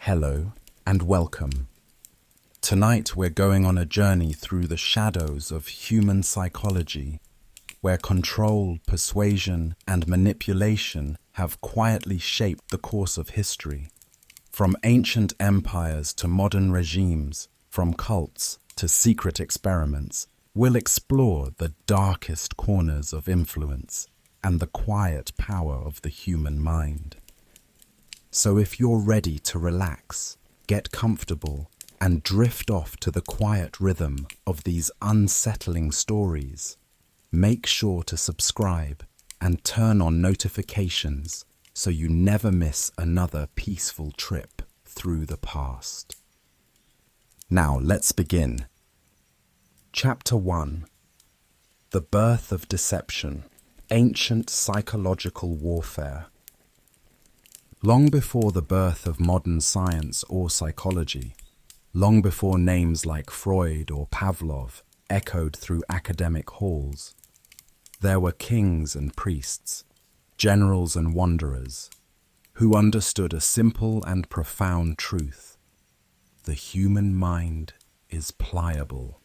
Hello and welcome. Tonight we're going on a journey through the shadows of human psychology, where control, persuasion, and manipulation have quietly shaped the course of history. From ancient empires to modern regimes, from cults to secret experiments, we'll explore the darkest corners of influence and the quiet power of the human mind. So if you're ready to relax, get comfortable, and drift off to the quiet rhythm of these unsettling stories, make sure to subscribe and turn on notifications so you never miss another peaceful trip through the past. Now let's begin. Chapter 1. The Birth of Deception, Ancient Psychological Warfare. Long before the birth of modern science or psychology, long before names like Freud or Pavlov echoed through academic halls, there were kings and priests, generals and wanderers, who understood a simple and profound truth: the human mind is pliable.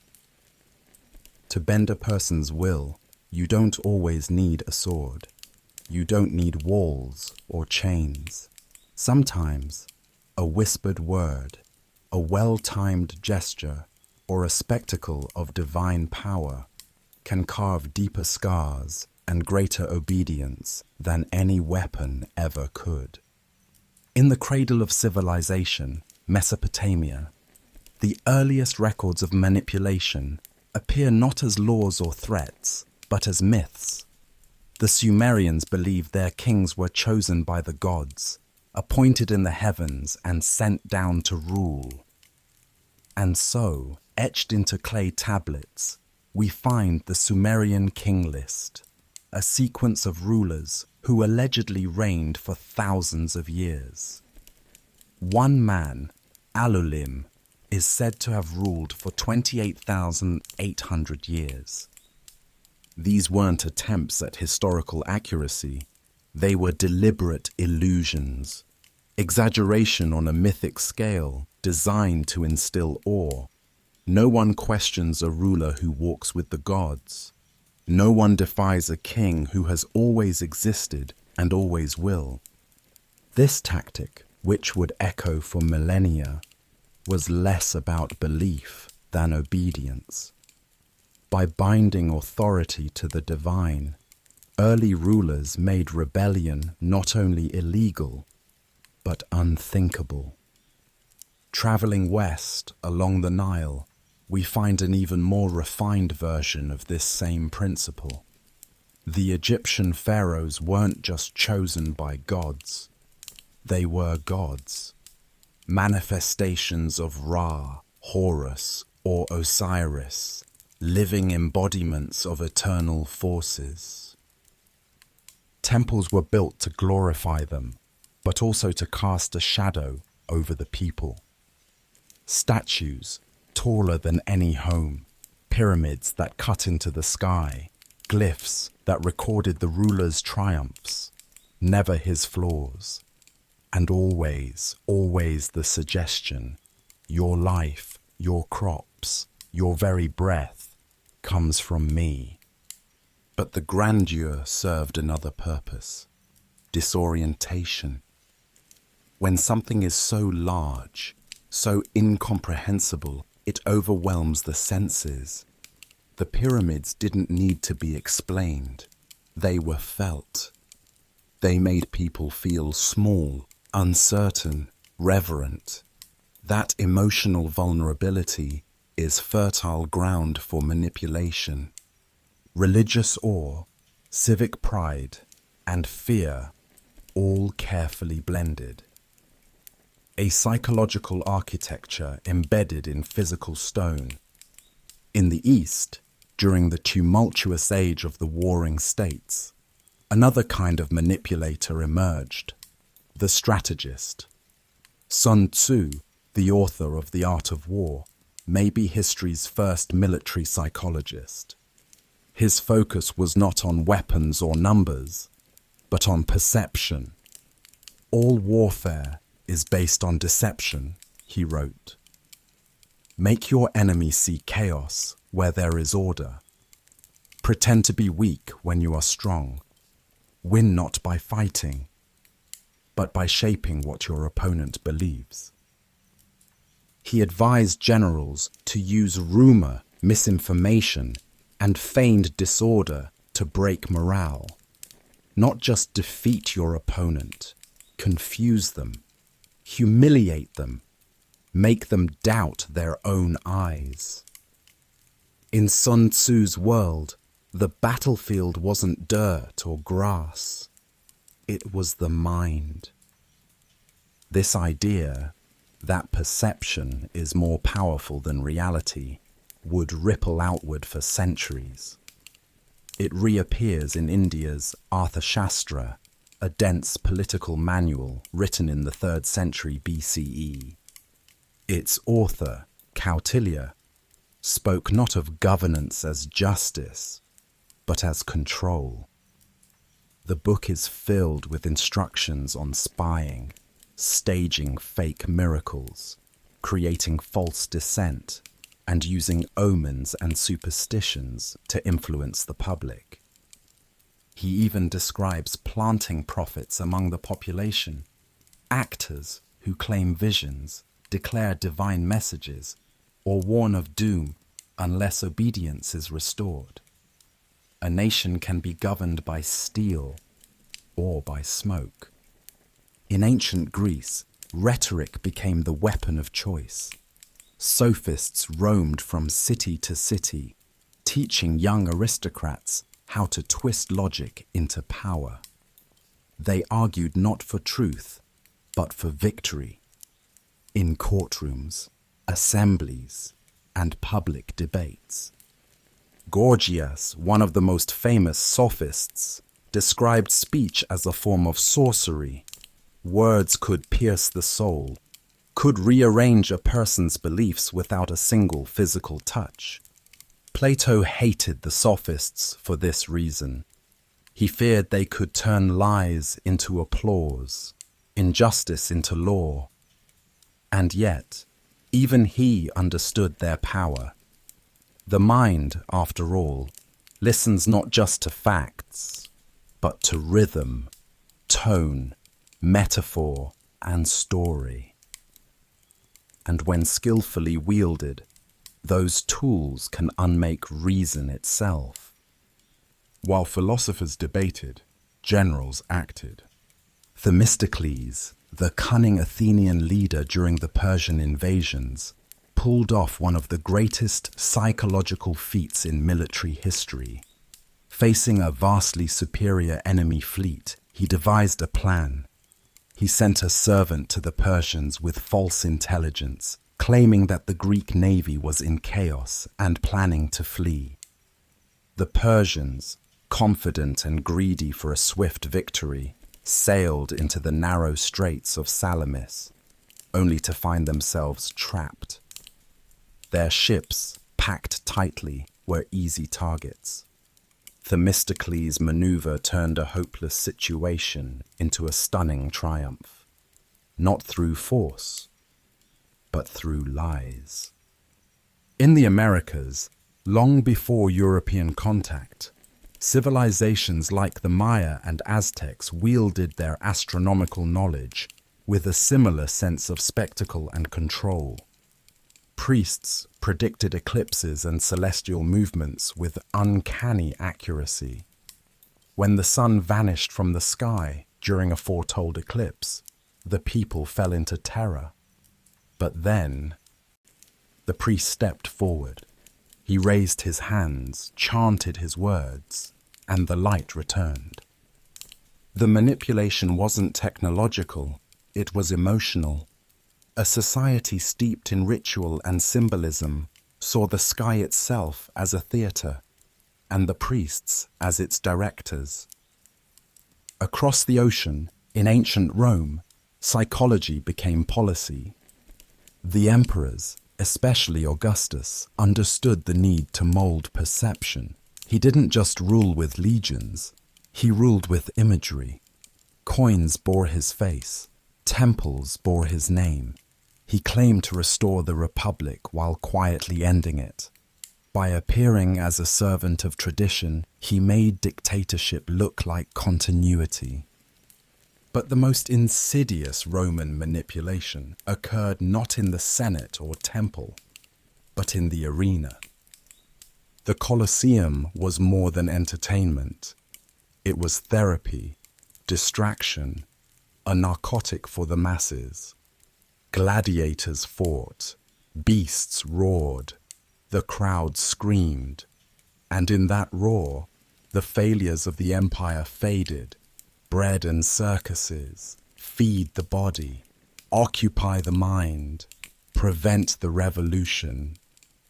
To bend a person's will, you don't always need a sword. You don't need walls or chains. Sometimes, a whispered word, a well-timed gesture, or a spectacle of divine power can carve deeper scars and greater obedience than any weapon ever could. In the cradle of civilization, Mesopotamia, the earliest records of manipulation appear not as laws or threats, but as myths. The Sumerians believed their kings were chosen by the gods, appointed in the heavens and sent down to rule. And so, etched into clay tablets, we find the Sumerian king list, a sequence of rulers who allegedly reigned for thousands of years. One man, Alulim, is said to have ruled for 28,800 years. These weren't attempts at historical accuracy. They were deliberate illusions, exaggeration on a mythic scale designed to instill awe. No one questions a ruler who walks with the gods. No one defies a king who has always existed and always will. This tactic, which would echo for millennia, was less about belief than obedience. By binding authority to the divine, early rulers made rebellion not only illegal, but unthinkable. Traveling west along the Nile, we find an even more refined version of this same principle. The Egyptian pharaohs weren't just chosen by gods. They were gods, manifestations of Ra, Horus, or Osiris, living embodiments of eternal forces. Temples were built to glorify them, but also to cast a shadow over the people. Statues, taller than any home, pyramids that cut into the sky, glyphs that recorded the ruler's triumphs, never his flaws, and always, always the suggestion: your life, your crops, your very breath comes from me. But the grandeur served another purpose: disorientation. When something is so large, so incomprehensible, it overwhelms the senses. The pyramids didn't need to be explained. They were felt. They made people feel small, uncertain, reverent. That emotional vulnerability is fertile ground for manipulation. Religious awe, civic pride, and fear, all carefully blended. A psychological architecture embedded in physical stone. In the East, during the tumultuous age of the warring states, another kind of manipulator emerged: the strategist. Sun Tzu, the author of The Art of War, may be history's first military psychologist. His focus was not on weapons or numbers, but on perception. All warfare is based on deception, he wrote. Make your enemy see chaos where there is order. Pretend to be weak when you are strong. Win not by fighting, but by shaping what your opponent believes. He advised generals to use rumor, misinformation, and feigned disorder to break morale. Not just defeat your opponent, confuse them, humiliate them, make them doubt their own eyes. In Sun Tzu's world, the battlefield wasn't dirt or grass. It was the mind. This idea that perception is more powerful than reality would ripple outward for centuries. It reappears in India's Arthashastra, a dense political manual written in the 3rd century BCE. Its author, Kautilya, spoke not of governance as justice, but as control. The book is filled with instructions on spying, staging fake miracles, creating false dissent, and using omens and superstitions to influence the public. He even describes planting prophets among the population, actors who claim visions, declare divine messages, or warn of doom unless obedience is restored. A nation can be governed by steel or by smoke. In ancient Greece, rhetoric became the weapon of choice. Sophists roamed from city to city, teaching young aristocrats how to twist logic into power. They argued not for truth, but for victory. In courtrooms, assemblies, and public debates. Gorgias, one of the most famous sophists, described speech as a form of sorcery. Words could pierce the soul, could rearrange a person's beliefs without a single physical touch. Plato hated the sophists for this reason. He feared they could turn lies into applause, injustice into law. And yet, even he understood their power. The mind, after all, listens not just to facts, but to rhythm, tone, metaphor, and story. And when skillfully wielded, those tools can unmake reason itself. While philosophers debated, generals acted. Themistocles, the cunning Athenian leader during the Persian invasions, pulled off one of the greatest psychological feats in military history. Facing a vastly superior enemy fleet, he devised a plan. He sent a servant to the Persians with false intelligence, claiming that the Greek navy was in chaos and planning to flee. The Persians, confident and greedy for a swift victory, sailed into the narrow straits of Salamis, only to find themselves trapped. Their ships, packed tightly, were easy targets. Themistocles' maneuver turned a hopeless situation into a stunning triumph, not through force, but through lies. In the Americas, long before European contact, civilizations like the Maya and Aztecs wielded their astronomical knowledge with a similar sense of spectacle and control. Priests predicted eclipses and celestial movements with uncanny accuracy. When the sun vanished from the sky during a foretold eclipse, the people fell into terror. But then, the priest stepped forward. He raised his hands, chanted his words, and the light returned. The manipulation wasn't technological, it was emotional. A society steeped in ritual and symbolism saw the sky itself as a theater, and the priests as its directors. Across the ocean, in ancient Rome, psychology became policy. The emperors, especially Augustus, understood the need to mold perception. He didn't just rule with legions, he ruled with imagery. Coins bore his face, Temples bore his name. He claimed to restore the republic while quietly ending it. By appearing as a servant of tradition, he made dictatorship look like continuity. But the most insidious Roman manipulation occurred not in the Senate or temple, but in the arena. The Colosseum was more than entertainment. It was therapy, distraction, a narcotic for the masses. Gladiators fought, beasts roared, the crowd screamed, and in that roar, the failures of the empire faded. Bread and circuses, feed the body, occupy the mind, prevent the revolution.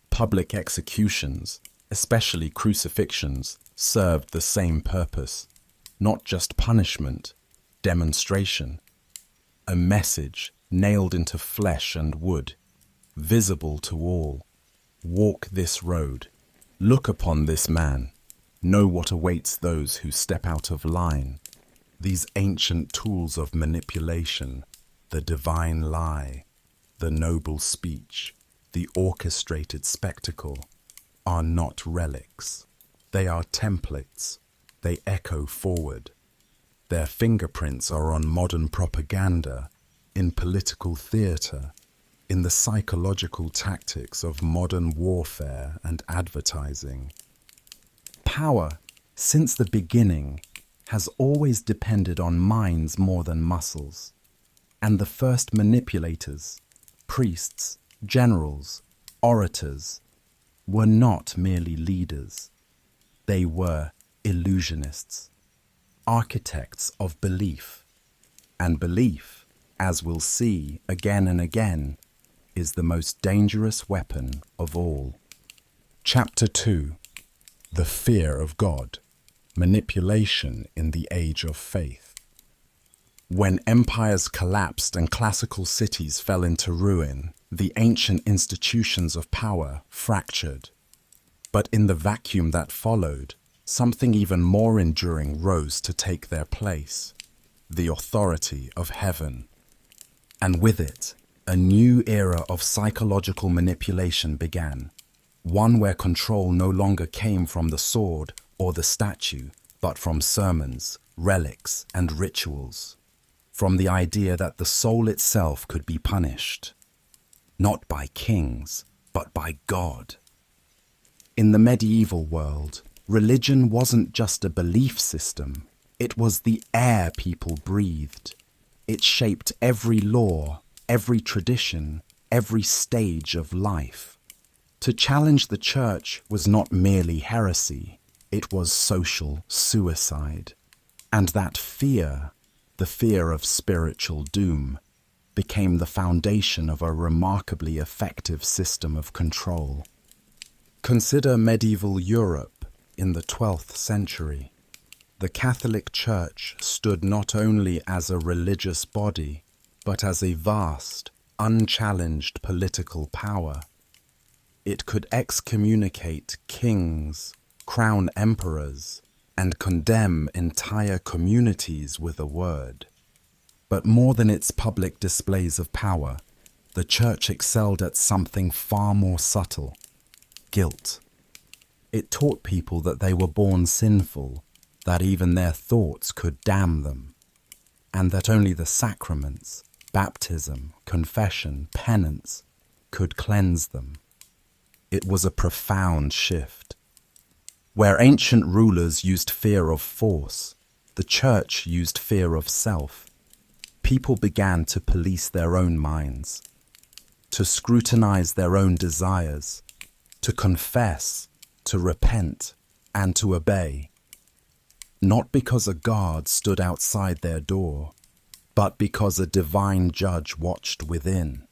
Public executions, especially crucifixions, served the same purpose. Not just punishment, demonstration. A message nailed into flesh and wood, visible to all. Walk this road. Look upon this man. Know what awaits those who step out of line. These ancient tools of manipulation, the divine lie, the noble speech, the orchestrated spectacle, are not relics. They are templates. They echo forward. Their fingerprints are on modern propaganda, in political theatre, in the psychological tactics of modern warfare and advertising. Power, since the beginning, has always depended on minds more than muscles. And the first manipulators, priests, generals, orators, were not merely leaders. They were illusionists, architects of belief. And belief, as we'll see again and again, is the most dangerous weapon of all. Chapter 2. The Fear of God. Manipulation in the Age of Faith. When empires collapsed and classical cities fell into ruin, the ancient institutions of power fractured. But in the vacuum that followed, something even more enduring rose to take their place: the authority of heaven. And with it, a new era of psychological manipulation began, one where control no longer came from the sword or the statue, but from sermons, relics, and rituals, from the idea that the soul itself could be punished, not by kings, but by God. In the medieval world, religion wasn't just a belief system, it was the air people breathed. It shaped every law, every tradition, every stage of life. To challenge the church was not merely heresy, it was social suicide. And that fear, the fear of spiritual doom, became the foundation of a remarkably effective system of control. Consider medieval Europe in the 12th century. The Catholic Church stood not only as a religious body, but as a vast, unchallenged political power. It could excommunicate kings, crown emperors, and condemn entire communities with a word. But more than its public displays of power, the Church excelled at something far more subtle: guilt. It taught people that they were born sinful, that even their thoughts could damn them, and that only the sacraments, baptism, confession, penance, could cleanse them. It was a profound shift. Where ancient rulers used fear of force, the Church used fear of self. People began to police their own minds, to scrutinize their own desires, to confess, to repent, and to obey. Not because a guard stood outside their door, but because a divine judge watched within.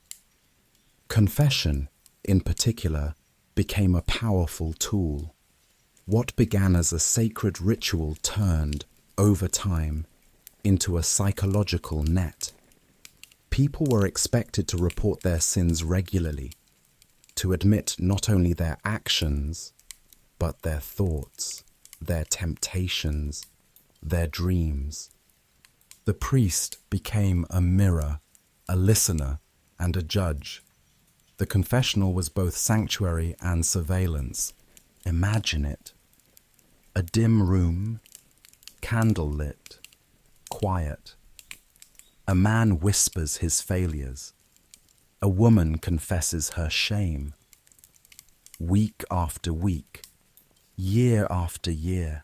Confession, in particular, became a powerful tool. What began as a sacred ritual turned, over time, into a psychological net. People were expected to report their sins regularly, to admit not only their actions, but their thoughts, their temptations, their dreams. The priest became a mirror, a listener, and a judge. The confessional was both sanctuary and surveillance. Imagine it. A dim room, candle-lit, quiet. A man whispers his failures. A woman confesses her shame. Week after week, year after year,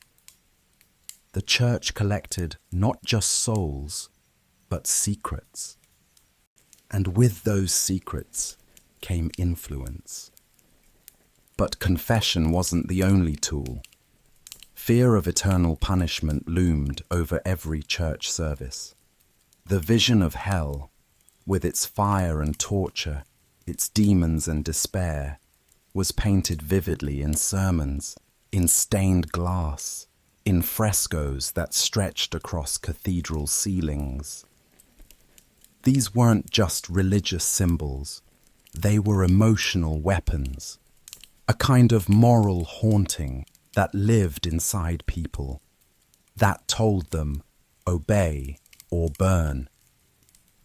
the church collected not just souls, but secrets. And with those secrets came influence. But confession wasn't the only tool. Fear of eternal punishment loomed over every church service. The vision of hell, with its fire and torture, its demons and despair, was painted vividly in sermons, in stained glass, in frescoes that stretched across cathedral ceilings. These weren't just religious symbols, they were emotional weapons, a kind of moral haunting that lived inside people, that told them, obey or burn.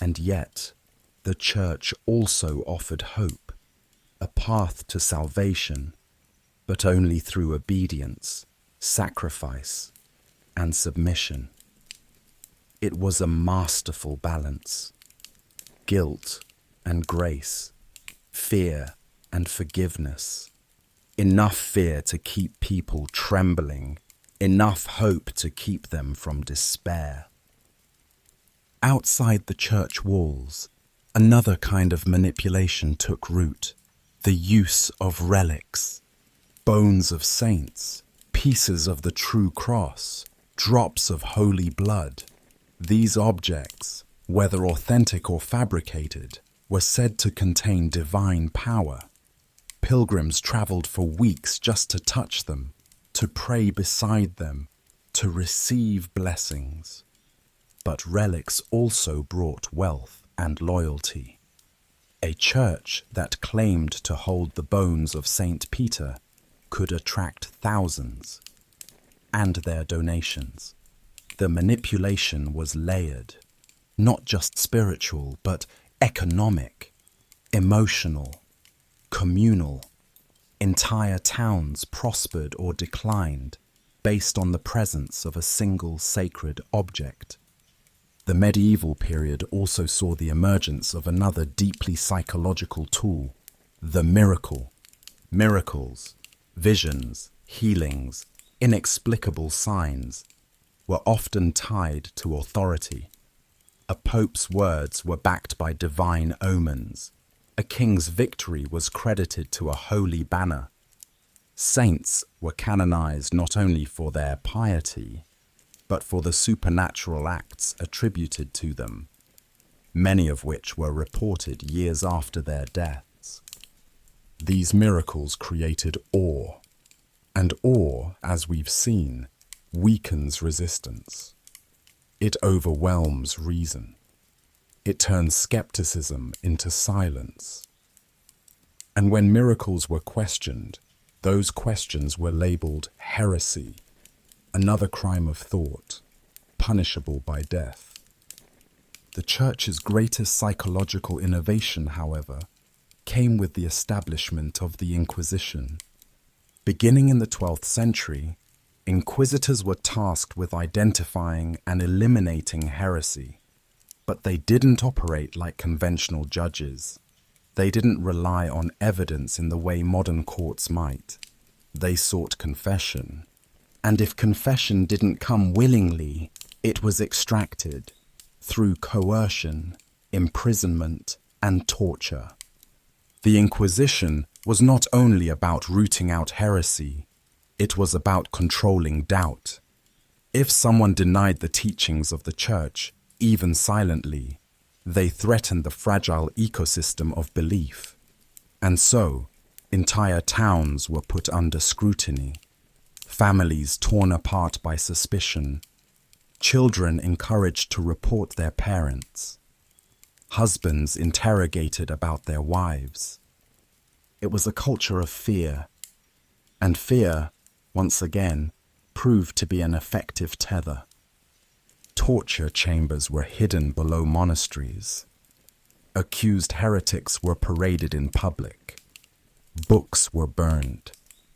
And yet, the church also offered hope, a path to salvation, but only through obedience, sacrifice, and submission. It was a masterful balance. Guilt and grace, fear and forgiveness. Enough fear to keep people trembling, enough hope to keep them from despair. Outside the church walls, another kind of manipulation took root. The use of relics, bones of saints, pieces of the true cross, drops of holy blood. These objects, whether authentic or fabricated, were said to contain divine power. Pilgrims traveled for weeks just to touch them, to pray beside them, to receive blessings. But relics also brought wealth and loyalty. A church that claimed to hold the bones of Saint Peter could attract thousands, and their donations. The manipulation was layered, not just spiritual, but economic, emotional, communal. Entire towns prospered or declined based on the presence of a single sacred object. The medieval period also saw the emergence of another deeply psychological tool, the miracle. Miracles, visions, healings, inexplicable signs were often tied to authority. A pope's words were backed by divine omens. A king's victory was credited to a holy banner. Saints were canonized not only for their piety, but for the supernatural acts attributed to them, many of which were reported years after their deaths. These miracles created awe, and awe, as we've seen, weakens resistance. It overwhelms reason. It turns skepticism into silence. And when miracles were questioned, those questions were labeled heresy, another crime of thought, punishable by death. The Church's greatest psychological innovation, however, came with the establishment of the Inquisition. Beginning in the 12th century, inquisitors were tasked with identifying and eliminating heresy. But they didn't operate like conventional judges. They didn't rely on evidence in the way modern courts might. They sought confession. And if confession didn't come willingly, it was extracted through coercion, imprisonment, and torture. The Inquisition was not only about rooting out heresy, it was about controlling doubt. If someone denied the teachings of the Church, even silently, they threatened the fragile ecosystem of belief. And so, entire towns were put under scrutiny, families torn apart by suspicion, children encouraged to report their parents, husbands interrogated about their wives. It was a culture of fear, and fear, once again, proved to be an effective tether. Torture chambers were hidden below monasteries. Accused heretics were paraded in public. Books were burned.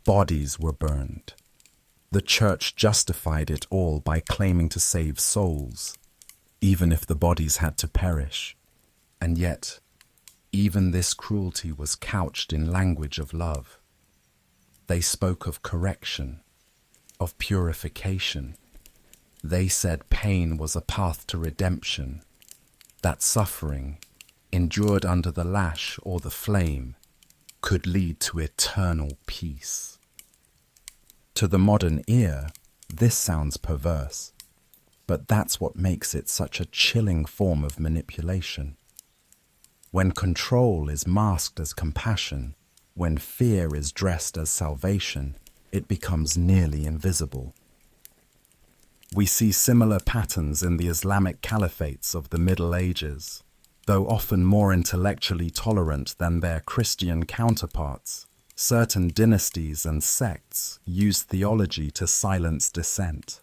Bodies were burned. The church justified it all by claiming to save souls, even if the bodies had to perish. And yet, even this cruelty was couched in language of love. They spoke of correction, of purification. They said pain was a path to redemption, that suffering, endured under the lash or the flame, could lead to eternal peace. To the modern ear, this sounds perverse, but that's what makes it such a chilling form of manipulation. When control is masked as compassion, when fear is dressed as salvation, it becomes nearly invisible. We see similar patterns in the Islamic caliphates of the Middle Ages, though often more intellectually tolerant than their Christian counterparts. Certain dynasties and sects used theology to silence dissent.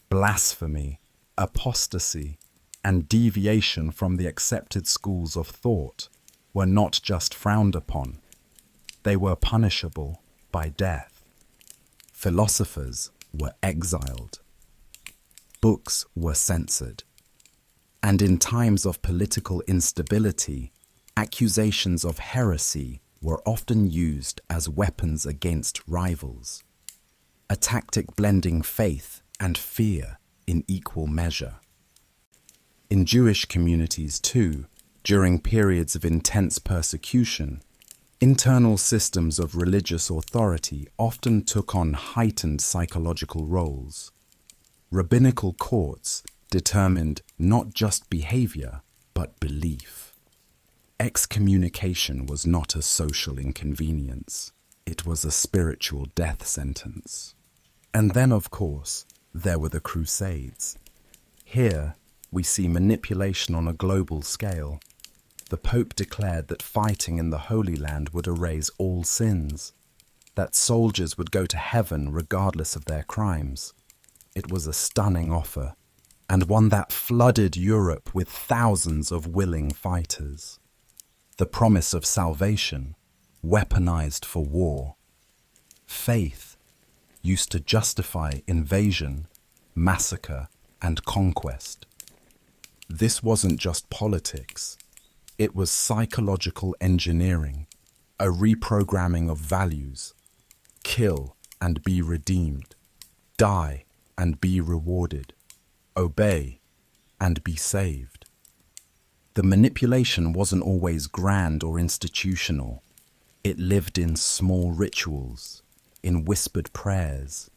Blasphemy, apostasy, and deviation from the accepted schools of thought were not just frowned upon, they were punishable by death. Philosophers were exiled. Books were censored. And in times of political instability, accusations of heresy were often used as weapons against rivals, a tactic blending faith and fear in equal measure. In Jewish communities too, during periods of intense persecution, internal systems of religious authority often took on heightened psychological roles. Rabbinical courts determined not just behavior, but belief. Excommunication was not a social inconvenience. It was a spiritual death sentence. And then, of course, there were the Crusades. Here, we see manipulation on a global scale. The Pope declared that fighting in the Holy Land would erase all sins, that soldiers would go to heaven regardless of their crimes. It was a stunning offer, and one that flooded Europe with thousands of willing fighters. The promise of salvation, weaponized for war. Faith, used to justify invasion, massacre, and conquest. This wasn't just politics. It was psychological engineering, a reprogramming of values. Kill and be redeemed. Die and be rewarded. Obey and be saved. The manipulation wasn't always grand or institutional. It lived in small rituals, in whispered prayers,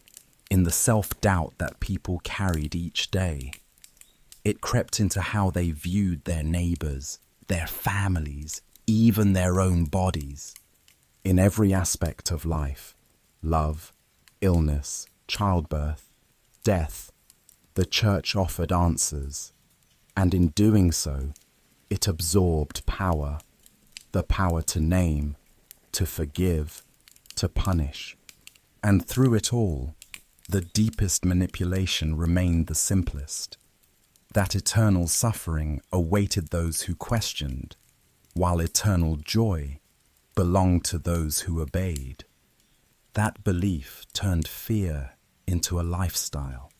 in the self-doubt that people carried each day. It crept into how they viewed their neighbors, their families, even their own bodies. In every aspect of life, love, illness, childbirth, death, the church offered answers, and in doing so, it absorbed power, the power to name, to forgive, to punish. And through it all, the deepest manipulation remained the simplest. That eternal suffering awaited those who questioned, while eternal joy belonged to those who obeyed. That belief turned fear into a lifestyle.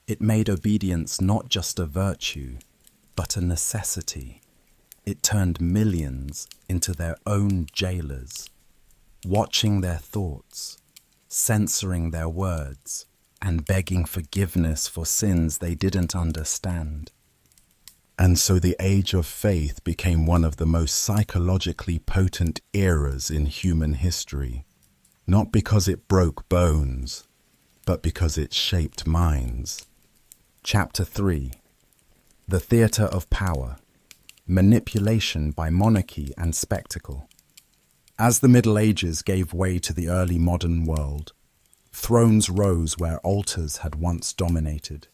It made obedience not just a virtue, but a necessity. It turned millions into their own jailers, watching their thoughts, censoring their words, and begging forgiveness for sins they didn't understand. And so the age of faith became one of the most psychologically potent eras in human history, not because it broke bones, but because it shaped minds. Chapter 3: The Theatre of Power. Manipulation by monarchy and spectacle. As the Middle Ages gave way to the early modern world, thrones rose where altars had once dominated.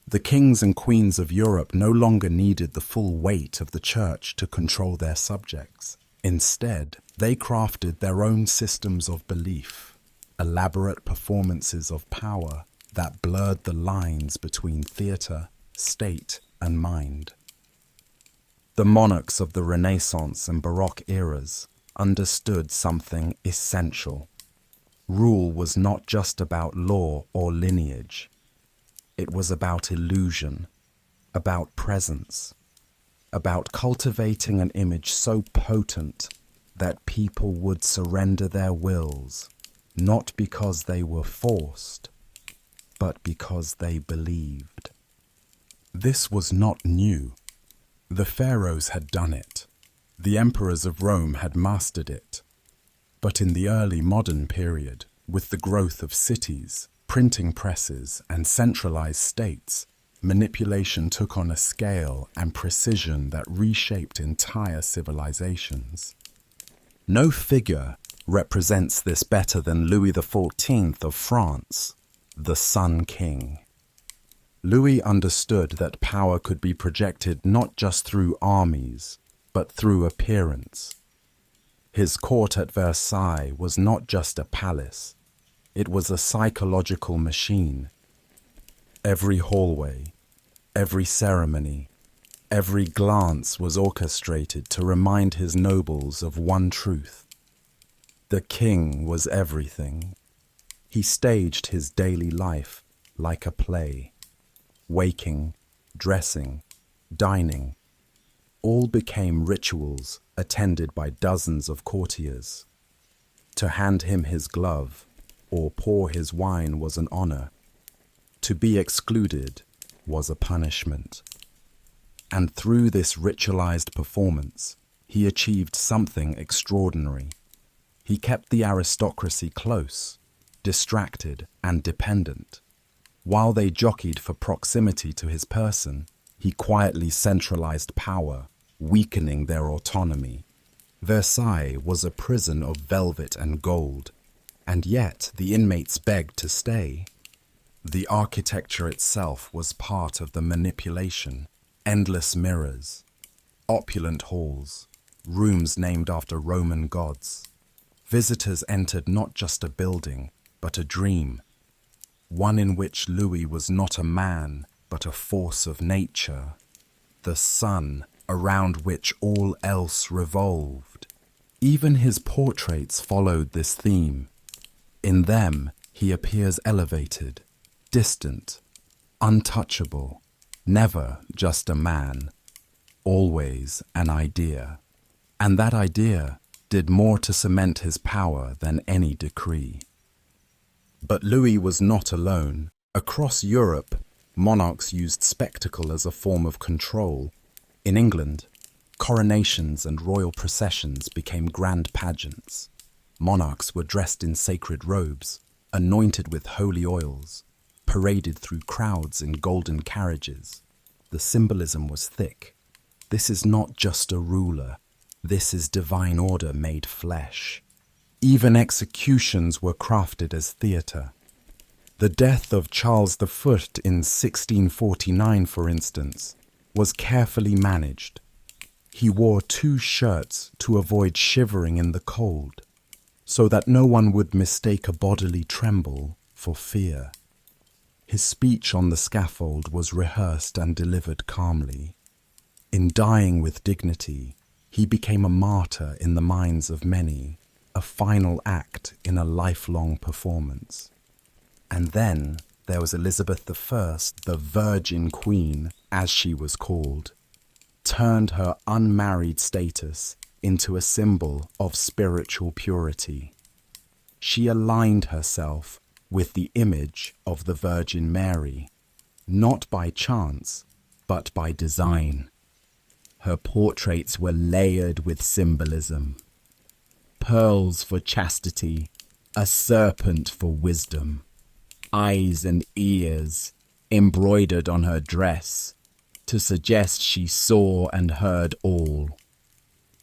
The kings and queens of Europe no longer needed the full weight of the church to control their subjects. Instead, they crafted their own systems of belief, elaborate performances of power, that blurred the lines between theatre, state, and mind. The monarchs of the Renaissance and Baroque eras understood something essential. Rule was not just about law or lineage. It was about illusion, about presence, about cultivating an image so potent that people would surrender their wills, not because they were forced, but because they believed. This was not new. The pharaohs had done it. The emperors of Rome had mastered it. But in the early modern period, with the growth of cities, printing presses, and centralized states, manipulation took on a scale and precision that reshaped entire civilizations. No figure represents this better than Louis XIV of France, the Sun King. Louis understood that power could be projected not just through armies, but through appearance. His court at Versailles was not just a palace, it was a psychological machine. Every hallway, every ceremony, every glance was orchestrated to remind his nobles of one truth. The king was everything. He staged his daily life like a play. Waking, dressing, dining, all became rituals attended by dozens of courtiers. To hand him his glove or pour his wine was an honor. To be excluded was a punishment. And through this ritualized performance, he achieved something extraordinary. He kept the aristocracy close, distracted and dependent. While they jockeyed for proximity to his person, he quietly centralized power, weakening their autonomy. Versailles was a prison of velvet and gold, and yet the inmates begged to stay. The architecture itself was part of the manipulation. Endless mirrors, opulent halls, rooms named after Roman gods. Visitors entered not just a building, but a dream. One in which Louis was not a man, but a force of nature, the sun around which all else revolved. Even his portraits followed this theme. In them, he appears elevated, distant, untouchable, never just a man, always an idea. And that idea did more to cement his power than any decree. But Louis was not alone. Across Europe, monarchs used spectacle as a form of control. In England, coronations and royal processions became grand pageants. Monarchs were dressed in sacred robes, anointed with holy oils, paraded through crowds in golden carriages. The symbolism was thick. This is not just a ruler. This is divine order made flesh. Even executions were crafted as theatre. The death of Charles V in 1649, for instance, was carefully managed. He wore 2 shirts to avoid shivering in the cold, so that no one would mistake a bodily tremble for fear. His speech on the scaffold was rehearsed and delivered calmly. In dying with dignity, he became a martyr in the minds of many, a final act in a lifelong performance. And then there was Elizabeth I, the Virgin Queen, as she was called, turned her unmarried status into a symbol of spiritual purity. She aligned herself with the image of the Virgin Mary, not by chance, but by design. Her portraits were layered with symbolism. Pearls for chastity, a serpent for wisdom, eyes and ears embroidered on her dress to suggest she saw and heard all.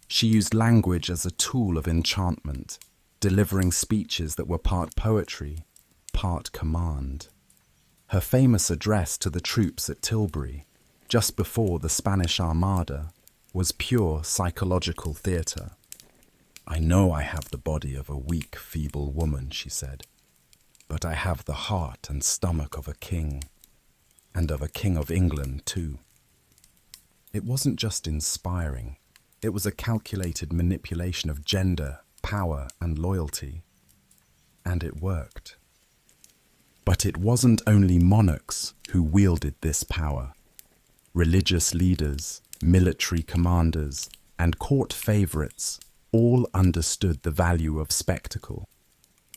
She used language as a tool of enchantment, delivering speeches that were part poetry, part command. Her famous address to the troops at Tilbury, just before the Spanish Armada, was pure psychological theatre. "I know I have the body of a weak, feeble woman," she said, but I have the heart and stomach of a king, and of a king of England too. It wasn't just inspiring, it was a calculated manipulation of gender, power, and loyalty. And it worked. But it wasn't only monarchs who wielded this power. Religious leaders, military commanders, and court favorites all understood the value of spectacle.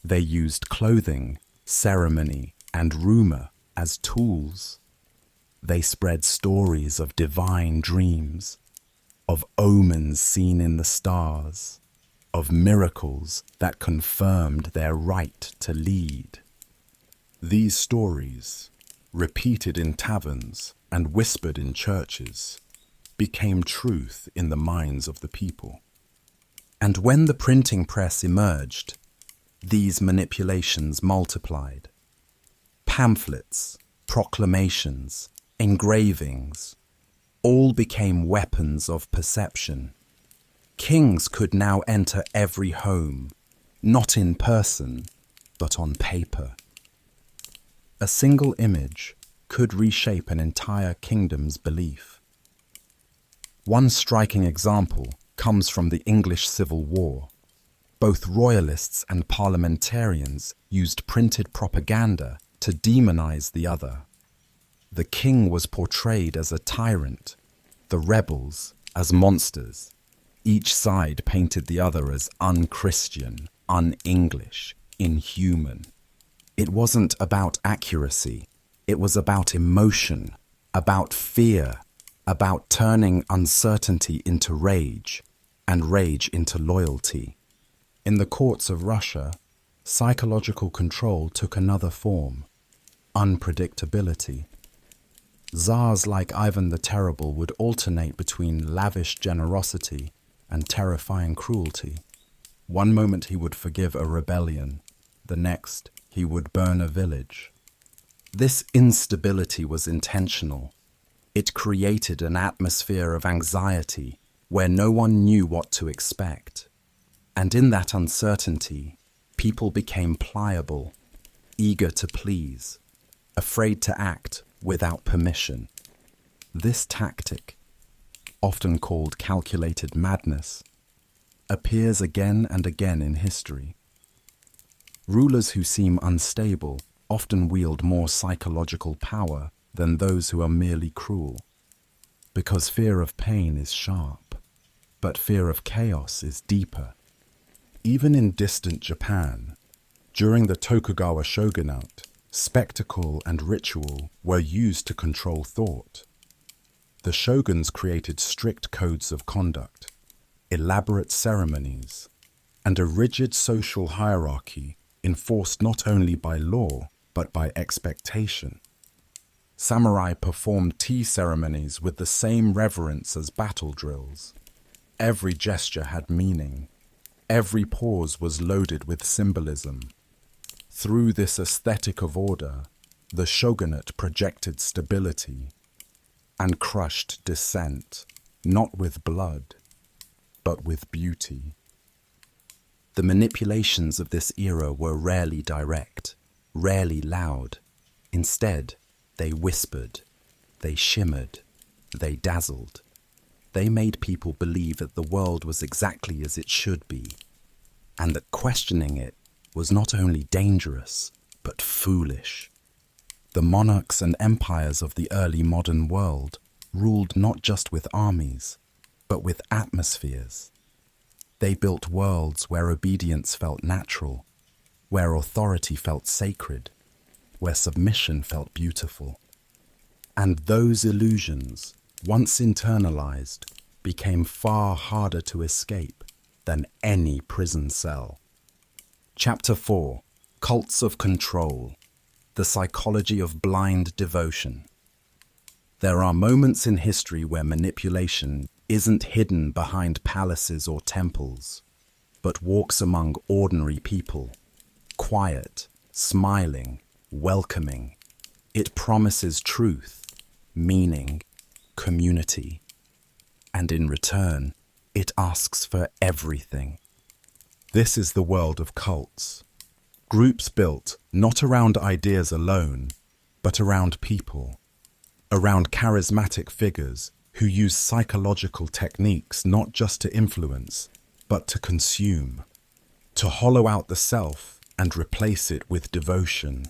They used clothing, ceremony, and rumor as tools. They spread stories of divine dreams, of omens seen in the stars, of miracles that confirmed their right to lead. These stories, repeated in taverns and whispered in churches, became truth in the minds of the people. And when the printing press emerged, these manipulations multiplied. Pamphlets, proclamations, engravings, all became weapons of perception. Kings could now enter every home, not in person, but on paper. A single image could reshape an entire kingdom's belief. One striking example comes from the English Civil War. Both royalists and parliamentarians used printed propaganda to demonize the other. The king was portrayed as a tyrant, the rebels as monsters. Each side painted the other as unchristian, un-English, inhuman. It wasn't about accuracy, it was about emotion, about fear, about turning uncertainty into rage, and rage into loyalty. In the courts of Russia, psychological control took another form: unpredictability. Tsars like Ivan the Terrible would alternate between lavish generosity and terrifying cruelty. One moment he would forgive a rebellion, the next he would burn a village. This instability was intentional. It created an atmosphere of anxiety where no one knew what to expect. And in that uncertainty, people became pliable, eager to please, afraid to act without permission. This tactic, often called calculated madness, appears again and again in history. Rulers who seem unstable often wield more psychological power than those who are merely cruel, because fear of pain is sharp, but fear of chaos is deeper. Even in distant Japan, during the Tokugawa shogunate, spectacle and ritual were used to control thought. The shoguns created strict codes of conduct, elaborate ceremonies, and a rigid social hierarchy enforced not only by law, but by expectation. Samurai performed tea ceremonies with the same reverence as battle drills. Every gesture had meaning. Every pause was loaded with symbolism. Through this aesthetic of order, the shogunate projected stability and crushed dissent, not with blood, but with beauty. The manipulations of this era were rarely direct, rarely loud. Instead, they whispered, they shimmered, they dazzled. They made people believe that the world was exactly as it should be, and that questioning it was not only dangerous, but foolish. The monarchs and empires of the early modern world ruled not just with armies, but with atmospheres. They built worlds where obedience felt natural, where authority felt sacred, where submission felt beautiful. And those illusions, once internalized, became far harder to escape than any prison cell. Chapter 4: Cults of Control. The Psychology of Blind Devotion. There are moments in history where manipulation isn't hidden behind palaces or temples, but walks among ordinary people, quiet, smiling, welcoming. It promises truth, meaning, community, and in return, it asks for everything. This is the world of cults. Groups built not around ideas alone, but around people, around charismatic figures who use psychological techniques not just to influence, but to consume, to hollow out the self and replace it with devotion.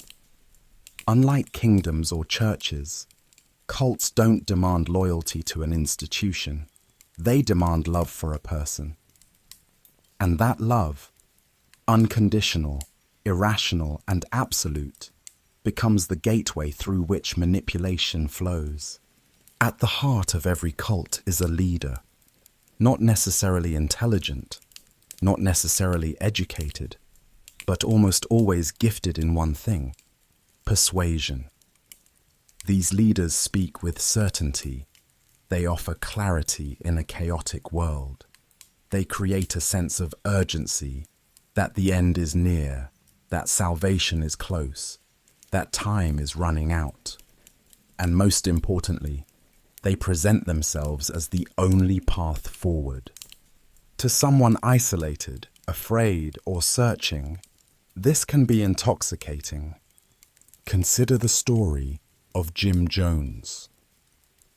Unlike kingdoms or churches, cults don't demand loyalty to an institution. They demand love for a person. And that love, unconditional, irrational, and absolute, becomes the gateway through which manipulation flows. At the heart of every cult is a leader, not necessarily intelligent, not necessarily educated, but almost always gifted in one thing: persuasion. These leaders speak with certainty. They offer clarity in a chaotic world. They create a sense of urgency, that the end is near, that salvation is close, that time is running out. And most importantly, they present themselves as the only path forward. To someone isolated, afraid, or searching, this can be intoxicating. Consider the story of Jim Jones,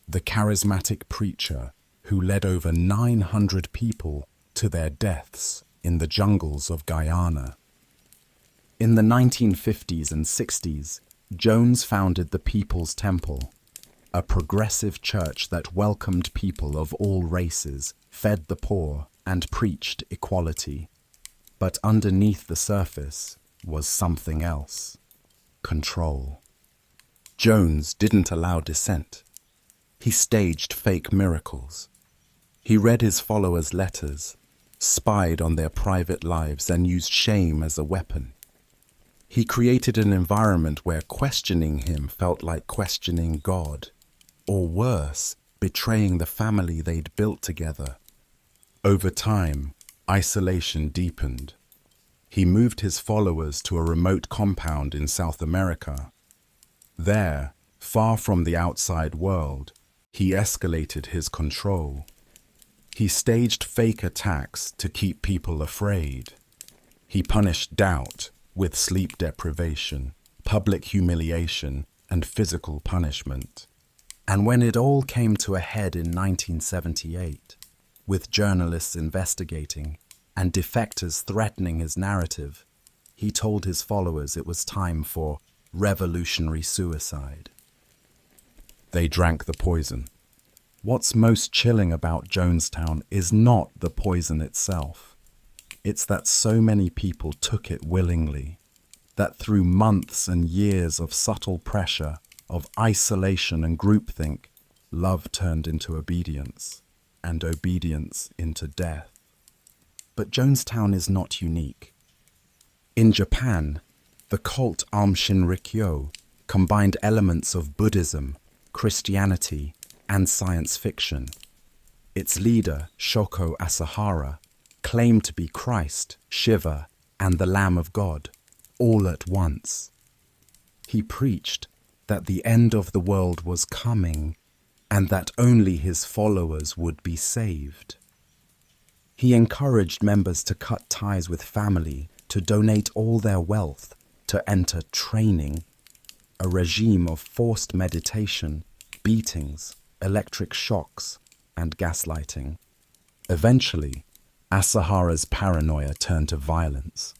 the charismatic preacher who led over 900 people to their deaths in the jungles of Guyana. In the 1950s and 60s, Jones founded the People's Temple, a progressive church that welcomed people of all races, fed the poor, and preached equality. But underneath the surface was something else: control. Jones didn't allow dissent. He staged fake miracles. He read his followers' letters, spied on their private lives, and used shame as a weapon. He created an environment where questioning him felt like questioning God, or worse, betraying the family they'd built together. Over time, isolation deepened. He moved his followers to a remote compound in South America. There, far from the outside world, he escalated his control. He staged fake attacks to keep people afraid. He punished doubt with sleep deprivation, public humiliation, and physical punishment. And when it all came to a head in 1978, with journalists investigating and defectors threatening his narrative, he told his followers it was time for revolutionary suicide. They drank the poison. What's most chilling about Jonestown is not the poison itself. It's that so many people took it willingly, that through months and years of subtle pressure, of isolation and groupthink, love turned into obedience, and obedience into death. But Jonestown is not unique. In Japan, the cult Aum Shinrikyo combined elements of Buddhism, Christianity, and science fiction. Its leader, Shoko Asahara, claimed to be Christ, Shiva, and the Lamb of God, all at once. He preached that the end of the world was coming and that only his followers would be saved. He encouraged members to cut ties with family, to donate all their wealth, to enter training, a regime of forced meditation, beatings, electric shocks, and gaslighting. Eventually, Asahara's paranoia turned to violence.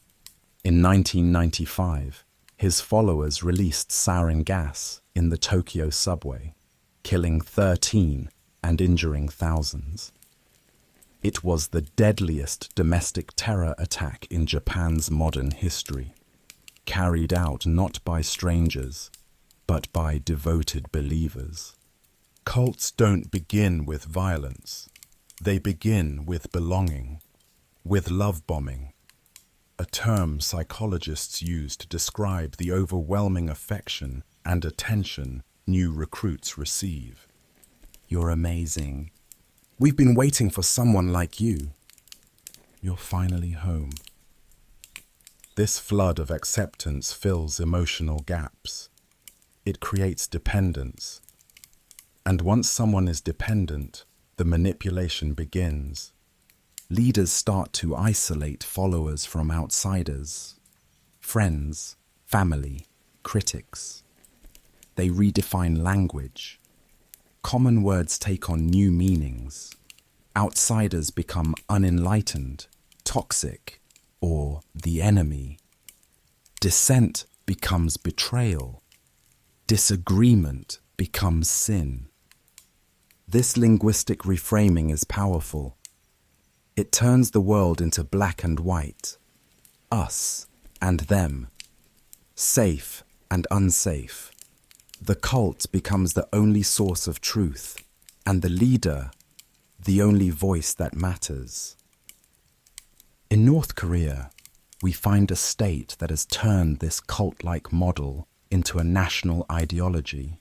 In 1995, his followers released sarin gas in the Tokyo subway, killing 13 and injuring thousands. It was the deadliest domestic terror attack in Japan's modern history, carried out not by strangers, but by devoted believers. Cults don't begin with violence. They begin with belonging, with love bombing, a term psychologists use to describe the overwhelming affection and attention new recruits receive. You're amazing. We've been waiting for someone like you. You're finally home. This flood of acceptance fills emotional gaps. It creates dependence. And once someone is dependent, the manipulation begins. Leaders start to isolate followers from outsiders. friends, family, critics. They redefine language. Common words take on new meanings. Outsiders become unenlightened, toxic, or the enemy. Dissent becomes betrayal. Disagreement becomes sin. This linguistic reframing is powerful. It turns the world into black and white, us and them, safe and unsafe. The cult becomes the only source of truth, and the leader, the only voice that matters. In North Korea, we find a state that has turned this cult-like model into a national ideology.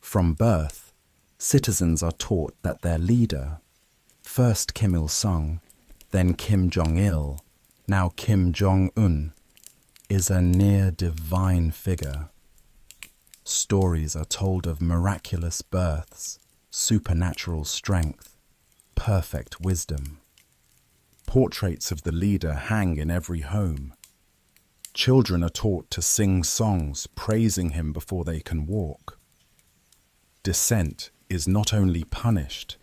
From birth, citizens are taught that their leader, first Kim Il-sung, then Kim Jong-il, now Kim Jong-un, is a near-divine figure. Stories are told of miraculous births, supernatural strength, perfect wisdom. Portraits of the leader hang in every home. Children are taught to sing songs praising him before they can walk. Dissent is not only punished,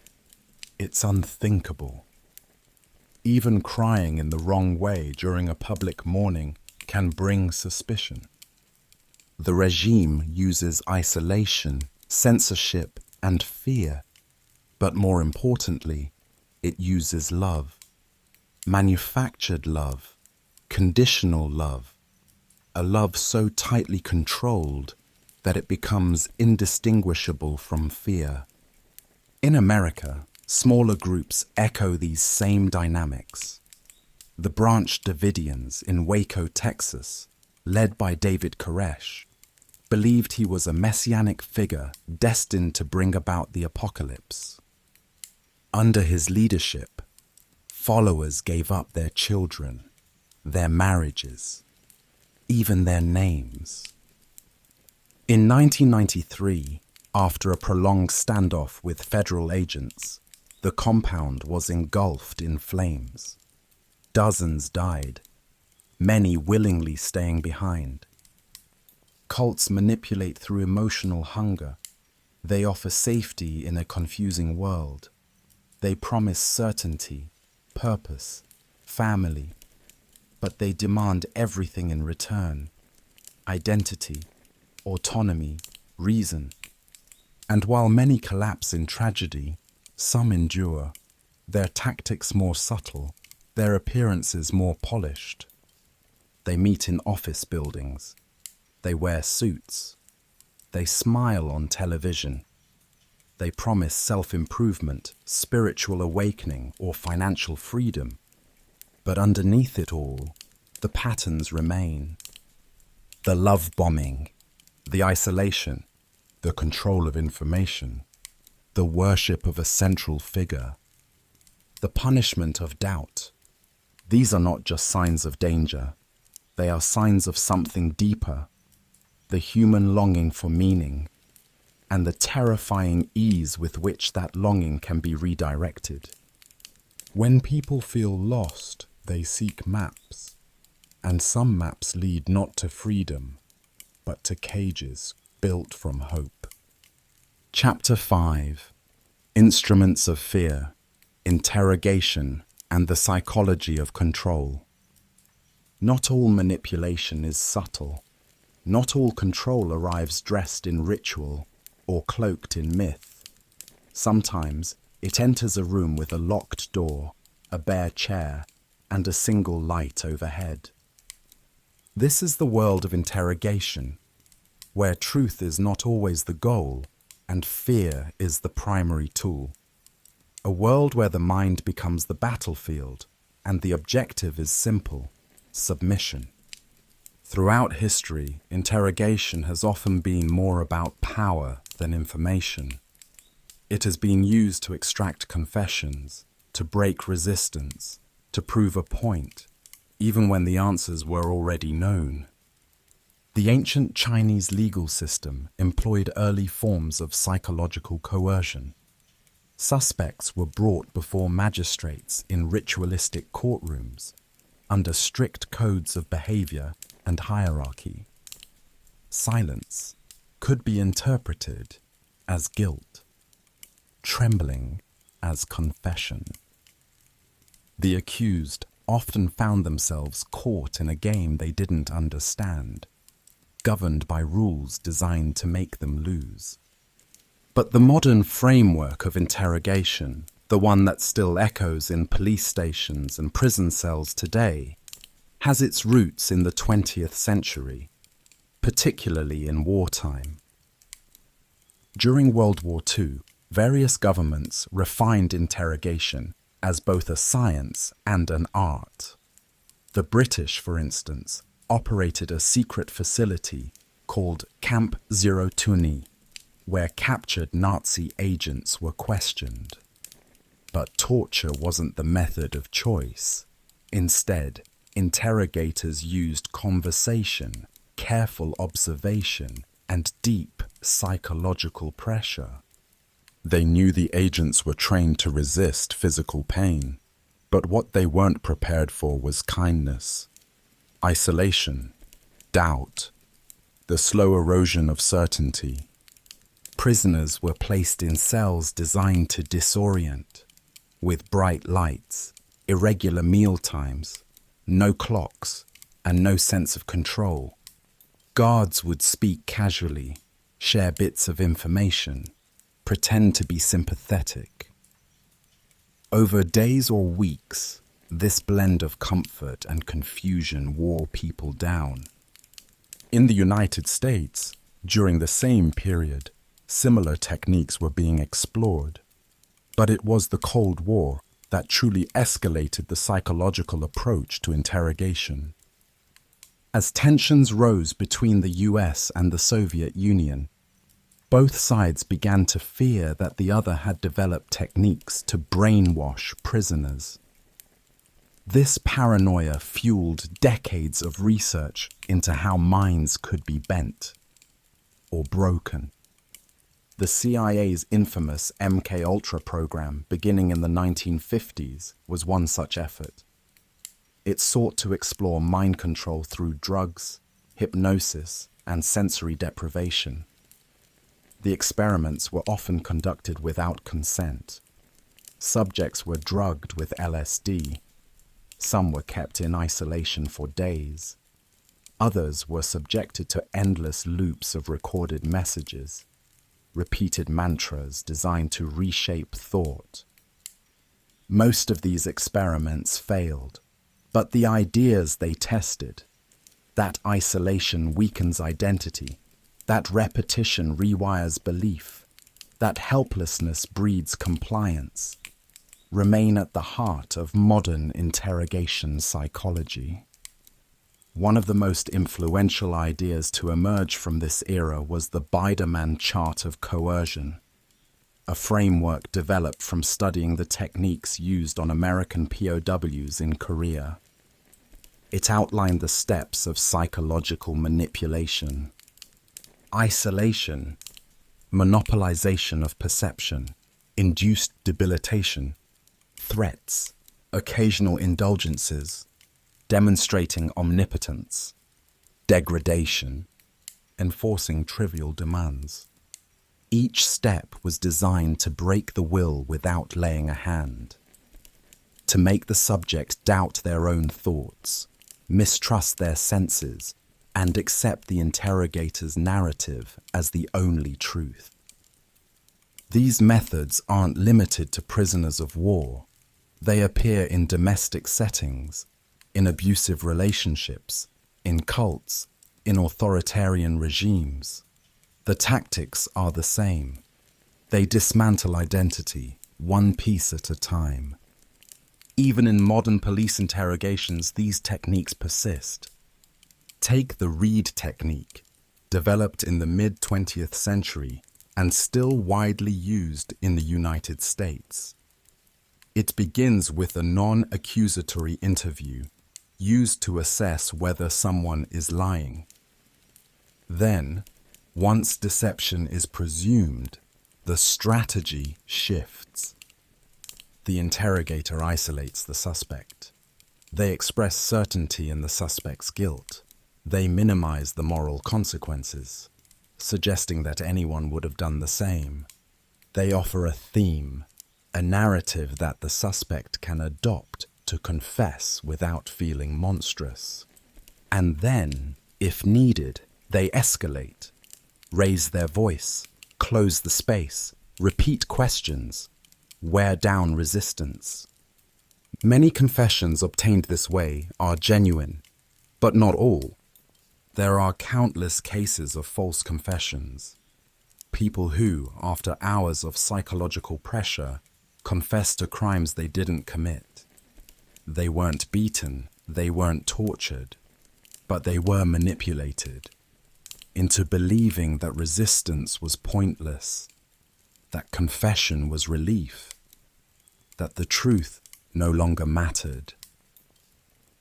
it's unthinkable. Even crying in the wrong way during a public mourning can bring suspicion. The regime uses isolation, censorship, and fear. But more importantly, it uses love. Manufactured love, conditional love, a love so tightly controlled that it becomes indistinguishable from fear. In America, smaller groups echo these same dynamics. The Branch Davidians in Waco, Texas, led by David Koresh, believed he was a messianic figure destined to bring about the apocalypse. Under his leadership, followers gave up their children, their marriages, even their names. In 1993, after a prolonged standoff with federal agents, the compound was engulfed in flames. Dozens died, many willingly staying behind. Cults manipulate through emotional hunger. They offer safety in a confusing world. They promise certainty, purpose, family, but they demand everything in return: identity, autonomy, reason. And while many collapse in tragedy, some endure, their tactics more subtle, their appearances more polished. They meet in office buildings. They wear suits. They smile on television. They promise self-improvement, spiritual awakening, or financial freedom. But underneath it all, the patterns remain. The love bombing, the isolation, the control of information, the worship of a central figure, the punishment of doubt. These are not just signs of danger. They are signs of something deeper, the human longing for meaning, and the terrifying ease with which that longing can be redirected. When people feel lost, they seek maps, and some maps lead not to freedom, but to cages built from hope. Chapter 5: Instruments of Fear, Interrogation, and the Psychology of Control. Not all manipulation is subtle. Not all control arrives dressed in ritual or cloaked in myth. Sometimes it enters a room with a locked door, a bare chair, and a single light overhead. This is the world of interrogation, where truth is not always the goal and fear is the primary tool. A world where the mind becomes the battlefield and the objective is simple: submission. Throughout history, interrogation has often been more about power than information. It has been used to extract confessions, to break resistance, to prove a point, even when the answers were already known. The ancient Chinese legal system employed early forms of psychological coercion. Suspects were brought before magistrates in ritualistic courtrooms, under strict codes of behavior and hierarchy. Silence could be interpreted as guilt, trembling as confession. The accused often found themselves caught in a game they didn't understand, governed by rules designed to make them lose. But the modern framework of interrogation, the one that still echoes in police stations and prison cells today, has its roots in the 20th century, particularly in wartime. During World War II, various governments refined interrogation as both a science and an art. The British, for instance, operated a secret facility called Camp Zerotuni, where captured Nazi agents were questioned. But torture wasn't the method of choice. Instead, interrogators used conversation, careful observation, and deep psychological pressure. They knew the agents were trained to resist physical pain, but what they weren't prepared for was kindness, isolation, doubt, the slow erosion of certainty. Prisoners were placed in cells designed to disorient, with bright lights, irregular meal times, no clocks, and no sense of control. Guards would speak casually, share bits of information, pretend to be sympathetic. Over days or weeks, this blend of comfort and confusion wore people down. In the United States, during the same period, similar techniques were being explored. But it was the Cold War that truly escalated the psychological approach to interrogation. As tensions rose between the US and the Soviet Union, both sides began to fear that the other had developed techniques to brainwash prisoners. This paranoia fueled decades of research into how minds could be bent or broken. The CIA's infamous MKUltra program, beginning in the 1950s, was one such effort. It sought to explore mind control through drugs, hypnosis, and sensory deprivation. The experiments were often conducted without consent. Subjects were drugged with LSD. Some were kept in isolation for days. Others were subjected to endless loops of recorded messages, repeated mantras designed to reshape thought. Most of these experiments failed, but the ideas they tested, that isolation weakens identity, that repetition rewires belief, that helplessness breeds compliance, remain at the heart of modern interrogation psychology. One of the most influential ideas to emerge from this era was the Biderman chart of coercion, a framework developed from studying the techniques used on American POWs in Korea. It outlined the steps of psychological manipulation: isolation, monopolization of perception, induced debilitation, threats, occasional indulgences, demonstrating omnipotence, degradation, enforcing trivial demands. Each step was designed to break the will without laying a hand, to make the subject doubt their own thoughts, mistrust their senses, and accept the interrogator's narrative as the only truth. These methods aren't limited to prisoners of war. They appear in domestic settings, in abusive relationships, in cults, in authoritarian regimes. The tactics are the same. They dismantle identity, one piece at a time. Even in modern police interrogations, these techniques persist. Take the Reid technique, developed in the mid-20th century and still widely used in the United States. It begins with a non-accusatory interview, used to assess whether someone is lying. Then, once deception is presumed, the strategy shifts. The interrogator isolates the suspect. They express certainty in the suspect's guilt. They minimize the moral consequences, suggesting that anyone would have done the same. They offer a theme, a narrative that the suspect can adopt to confess without feeling monstrous. And then, if needed, they escalate, raise their voice, close the space, repeat questions, wear down resistance. Many confessions obtained this way are genuine, but not all. There are countless cases of false confessions. People who, after hours of psychological pressure, confess to crimes they didn't commit. They weren't beaten, they weren't tortured, but they were manipulated into believing that resistance was pointless, that confession was relief, that the truth no longer mattered.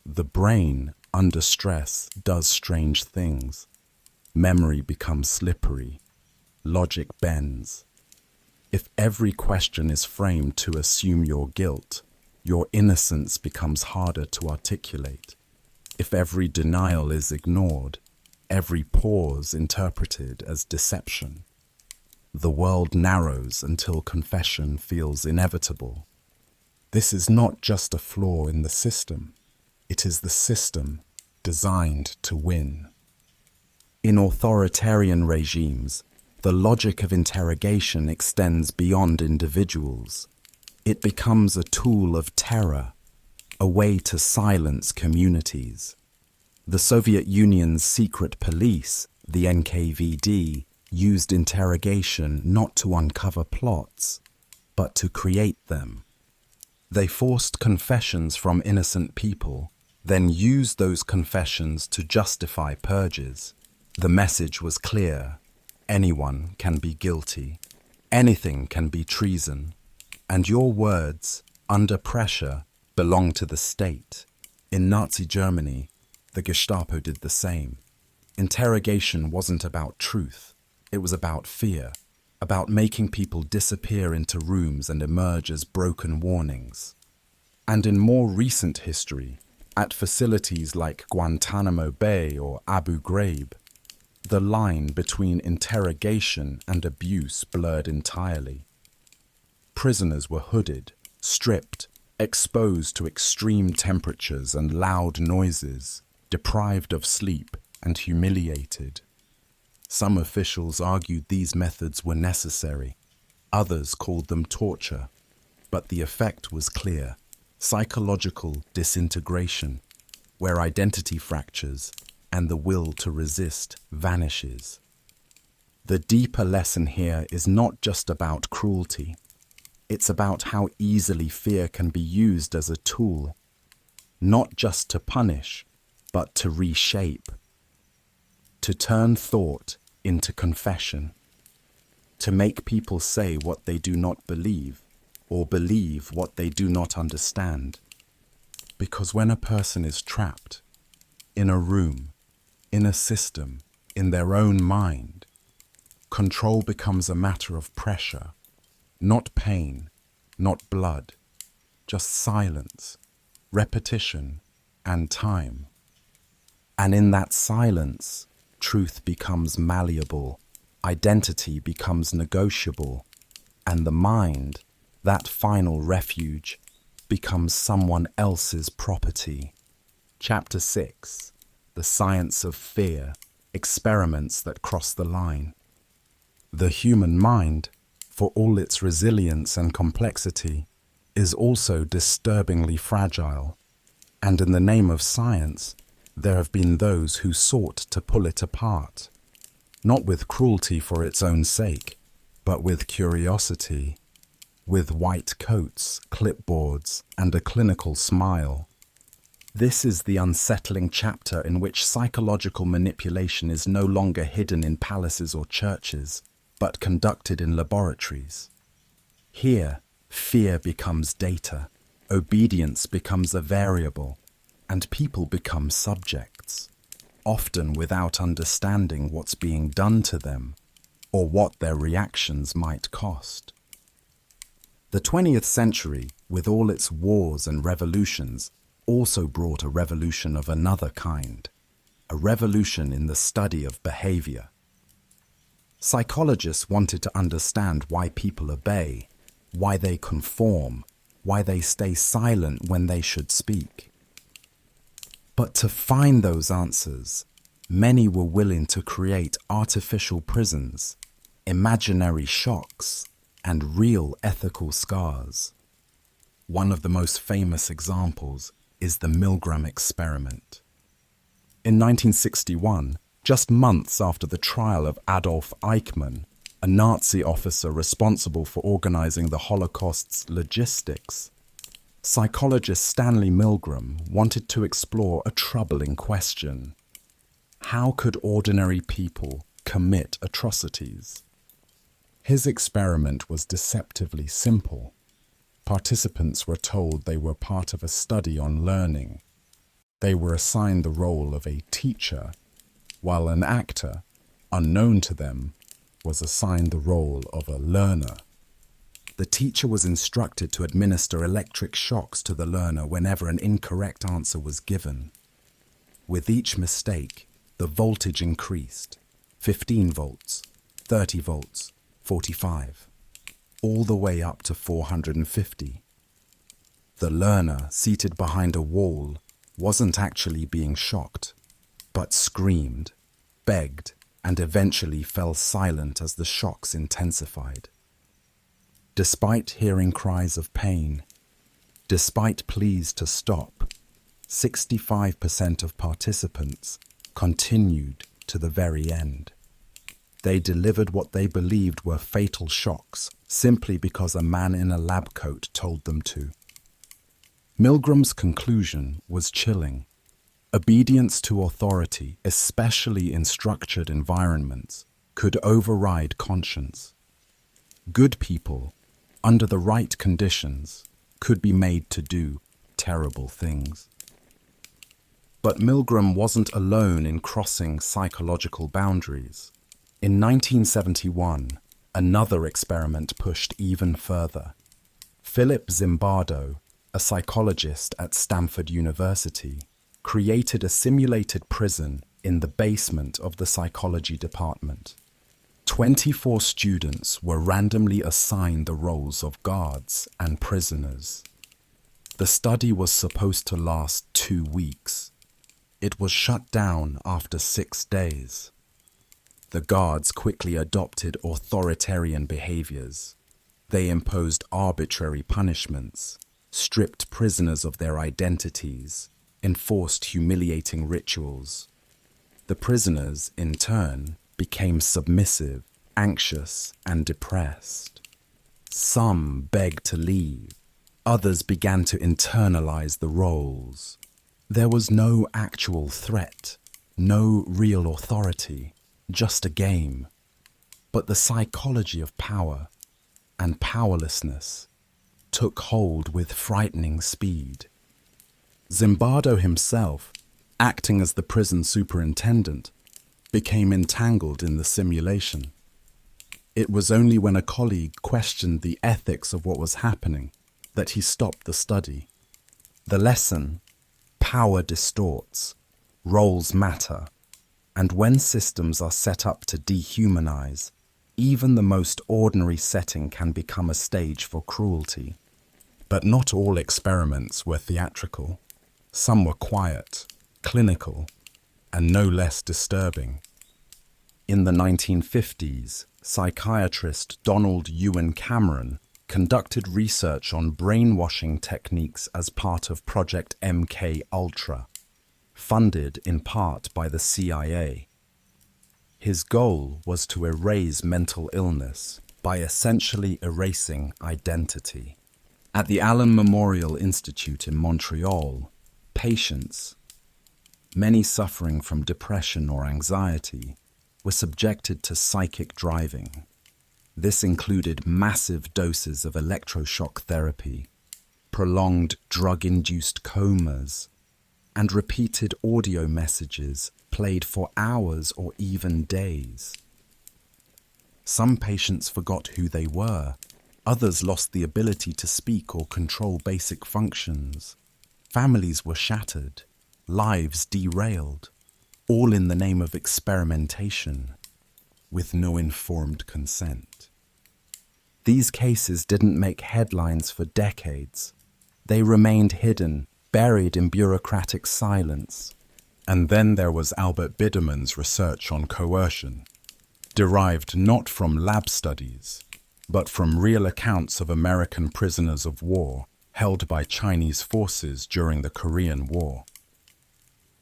The brain, under stress, does strange things. Memory becomes slippery. Logic bends. If every question is framed to assume your guilt, your innocence becomes harder to articulate. If every denial is ignored, every pause interpreted as deception, the world narrows until confession feels inevitable. This is not just a flaw in the system. It is the system designed to win. In authoritarian regimes, the logic of interrogation extends beyond individuals. It becomes a tool of terror, a way to silence communities. The Soviet Union's secret police, the NKVD, used interrogation not to uncover plots, but to create them. They forced confessions from innocent people, then used those confessions to justify purges. The message was clear. Anyone can be guilty. Anything can be treason. And your words, under pressure, belong to the state. In Nazi Germany, the Gestapo did the same. Interrogation wasn't about truth. It was about fear, about making people disappear into rooms and emerge as broken warnings. And in more recent history, at facilities like Guantanamo Bay or Abu Ghraib, the line between interrogation and abuse blurred entirely. Prisoners were hooded, stripped, exposed to extreme temperatures and loud noises, deprived of sleep and humiliated. Some officials argued these methods were necessary. Others called them torture. But the effect was clear: psychological disintegration, where identity fractures and the will to resist vanishes. The deeper lesson here is not just about cruelty. It's about how easily fear can be used as a tool, not just to punish, but to reshape, to turn thought into confession, to make people say what they do not believe, or believe what they do not understand. Because when a person is trapped in a room, in a system, in their own mind, control becomes a matter of pressure, not pain, not blood, just silence, repetition, and time. And in that silence, truth becomes malleable, identity becomes negotiable, and the mind, that final refuge, becomes someone else's property. Chapter 6. The Science of Fear, Experiments that Cross the Line. The human mind, for all its resilience and complexity, is also disturbingly fragile, and in the name of science, there have been those who sought to pull it apart, not with cruelty for its own sake, but with curiosity, with white coats, clipboards, and a clinical smile. This is the unsettling chapter in which psychological manipulation is no longer hidden in palaces or churches, but conducted in laboratories. Here, fear becomes data, obedience becomes a variable, and people become subjects, often without understanding what's being done to them or what their reactions might cost. The 20th century, with all its wars and revolutions, also brought a revolution of another kind. a revolution in the study of behavior. Psychologists wanted to understand why people obey, why they conform, why they stay silent when they should speak. But to find those answers, many were willing to create artificial prisons, imaginary shocks, and real ethical scars. One of the most famous examples is the Milgram experiment. In 1961, just months after the trial of Adolf Eichmann, a Nazi officer responsible for organizing the Holocaust's logistics, psychologist Stanley Milgram wanted to explore a troubling question. How could ordinary people commit atrocities? His experiment was deceptively simple. Participants were told they were part of a study on learning. They were assigned the role of a teacher, while an actor, unknown to them, was assigned the role of a learner. The teacher was instructed to administer electric shocks to the learner whenever an incorrect answer was given. With each mistake, the voltage increased, 15 volts, 30 volts, 45, all the way up to 450. The learner, seated behind a wall, wasn't actually being shocked, but screamed, begged, and eventually fell silent as the shocks intensified. Despite hearing cries of pain, despite pleas to stop, 65% of participants continued to the very end. They delivered what they believed were fatal shocks simply because a man in a lab coat told them to. Milgram's conclusion was chilling. Obedience to authority, especially in structured environments, could override conscience. Good people, under the right conditions, could be made to do terrible things. But Milgram wasn't alone in crossing psychological boundaries. In 1971, another experiment pushed even further. Philip Zimbardo, a psychologist at Stanford University, created a simulated prison in the basement of the psychology department. 24 students were randomly assigned the roles of guards and prisoners. The study was supposed to last 2 weeks. It was shut down after 6 days. The guards quickly adopted authoritarian behaviors. They imposed arbitrary punishments, stripped prisoners of their identities, enforced humiliating rituals. The prisoners, in turn, became submissive, anxious, and depressed. Some begged to leave. Others began to internalize the roles. There was no actual threat, no real authority, just a game. But the psychology of power and powerlessness took hold with frightening speed. Zimbardo himself, acting as the prison superintendent, became entangled in the simulation. It was only when a colleague questioned the ethics of what was happening that he stopped the study. The lesson: power distorts, roles matter, and when systems are set up to dehumanize, even the most ordinary setting can become a stage for cruelty. But not all experiments were theatrical. Some were quiet, clinical, and no less disturbing. In the 1950s, psychiatrist Donald Ewan Cameron conducted research on brainwashing techniques as part of Project MKUltra, funded in part by the CIA. His goal was to erase mental illness by essentially erasing identity. At the Allen Memorial Institute in Montreal, patients, many suffering from depression or anxiety, were subjected to psychic driving. This included massive doses of electroshock therapy, prolonged drug-induced comas, and repeated audio messages played for hours or even days. Some patients forgot who they were. Others lost the ability to speak or control basic functions. Families were shattered, lives derailed. all in the name of experimentation, with no informed consent. These cases didn't make headlines for decades. They remained hidden, buried in bureaucratic silence. And then there was Albert Biderman's research on coercion, derived not from lab studies, but from real accounts of American prisoners of war held by Chinese forces during the Korean War.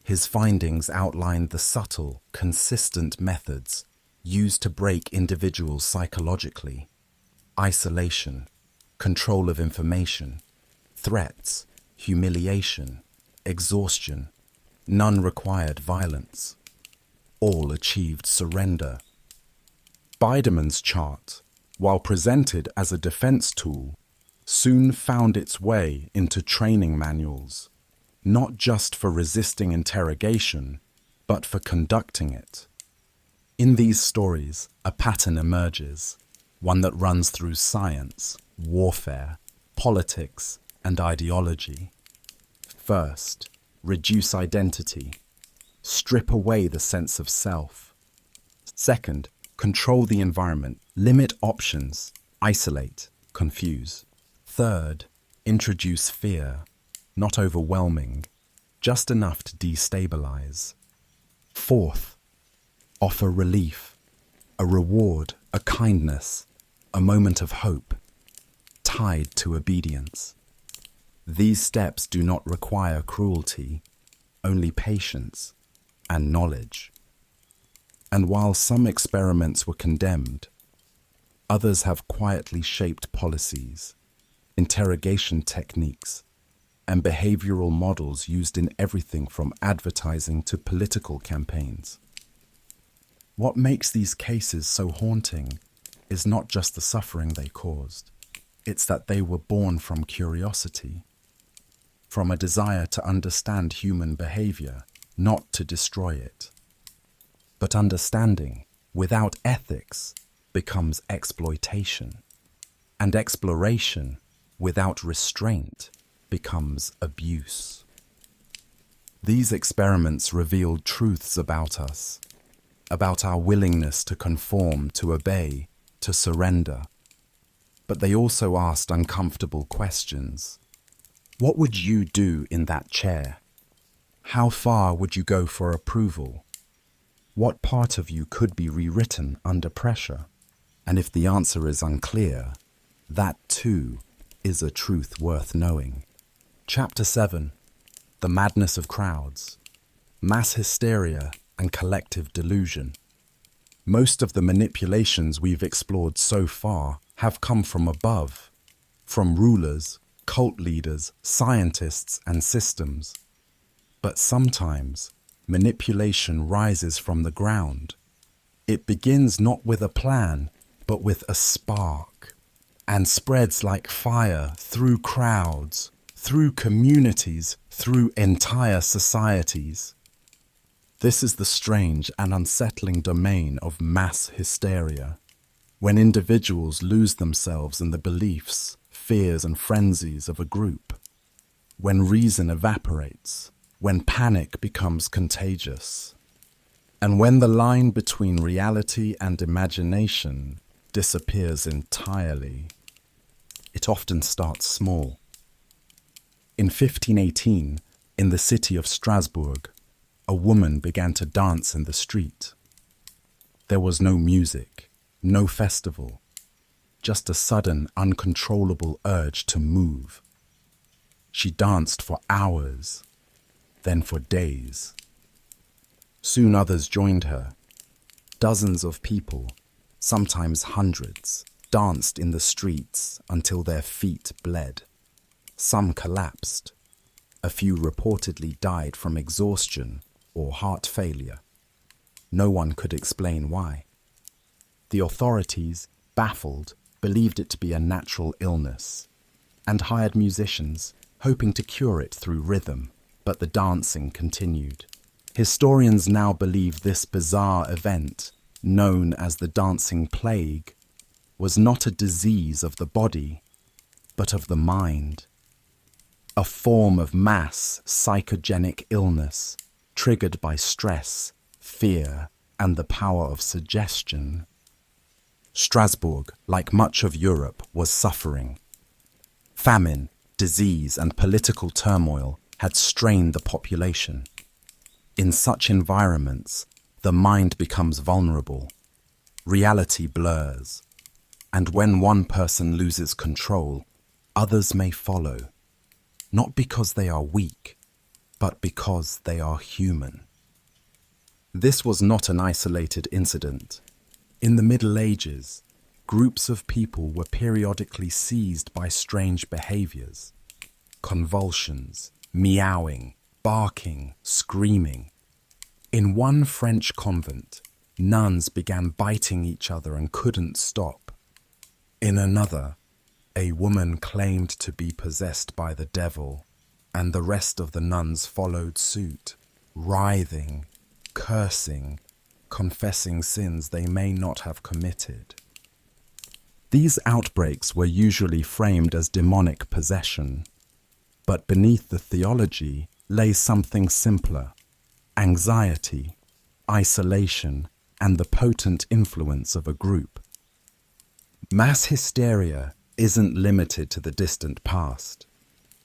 His findings outlined the subtle, consistent methods used to break individuals psychologically: isolation, control of information, threats, humiliation, exhaustion. None required violence. All achieved surrender. Biderman's chart, while presented as a defense tool, soon found its way into training manuals, not just for resisting interrogation, but for conducting it. In these stories, a pattern emerges, one that runs through science, warfare, politics, and ideology. First, reduce identity. Strip away the sense of self. Second, control the environment. Limit options. Isolate. Confuse. Third, introduce fear. Not overwhelming, just enough to destabilize. Fourth, offer relief. A reward, a kindness, a moment of hope, tied to obedience. These steps do not require cruelty, only patience and knowledge. And while some experiments were condemned, others have quietly shaped policies, interrogation techniques, and behavioral models used in everything from advertising to political campaigns. What makes these cases so haunting is not just the suffering they caused, it's that they were born from curiosity, from a desire to understand human behavior, not to destroy it. But understanding without ethics becomes exploitation, and exploration without restraint becomes abuse. These experiments revealed truths about us, about our willingness to conform, to obey, to surrender. But they also asked uncomfortable questions. What would you do in that chair? How far would you go for approval? What part of you could be rewritten under pressure? And if the answer is unclear, that too is a truth worth knowing. Chapter 7. The Madness of Crowds. Mass hysteria and collective delusion. Most of the manipulations we've explored so far have come from above, from rulers, cult leaders, scientists, and systems. But sometimes manipulation rises from the ground. It begins not with a plan, but with a spark, and spreads like fire through crowds, through communities, through entire societies. This is the strange and unsettling domain of mass hysteria, when individuals lose themselves in the beliefs, fears, and frenzies of a group, when reason evaporates, when panic becomes contagious, and when the line between reality and imagination disappears entirely. It often starts small. In 1518, in the city of Strasbourg, a woman began to dance in the street. There was no music, no festival, just a sudden, uncontrollable urge to move. She danced for hours, then for days. Soon others joined her. Dozens of people, sometimes hundreds, danced in the streets until their feet bled. Some collapsed. A few reportedly died from exhaustion or heart failure. No one could explain why. The authorities, baffled, believed it to be a natural illness and hired musicians, hoping to cure it through rhythm, but the dancing continued. Historians now believe this bizarre event, known as the dancing plague, was not a disease of the body, but of the mind. A form of mass psychogenic illness triggered by stress, fear, and the power of suggestion. Strasbourg, like much of Europe, was suffering. Famine, disease, and political turmoil had strained the population. In such environments, the mind becomes vulnerable. Reality blurs. And when one person loses control, others may follow, not because they are weak, but because they are human. This was not an isolated incident. In the Middle Ages, groups of people were periodically seized by strange behaviors: convulsions, meowing, barking, screaming. In one French convent, nuns began biting each other and couldn't stop. In another, a woman claimed to be possessed by the devil, and the rest of the nuns followed suit, writhing, cursing, confessing sins they may not have committed. These outbreaks were usually framed as demonic possession, but beneath the theology lay something simpler: anxiety, isolation, and the potent influence of a group. Mass hysteria isn't limited to the distant past.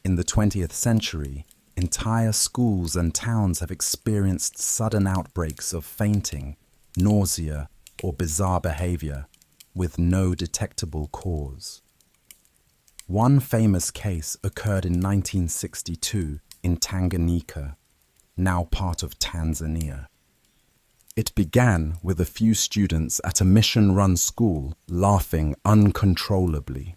In the 20th century, entire schools and towns have experienced sudden outbreaks of fainting, nausea, or bizarre behavior with no detectable cause. One famous case occurred in 1962 in Tanganyika, now part of Tanzania. It began with a few students at a mission-run school laughing uncontrollably.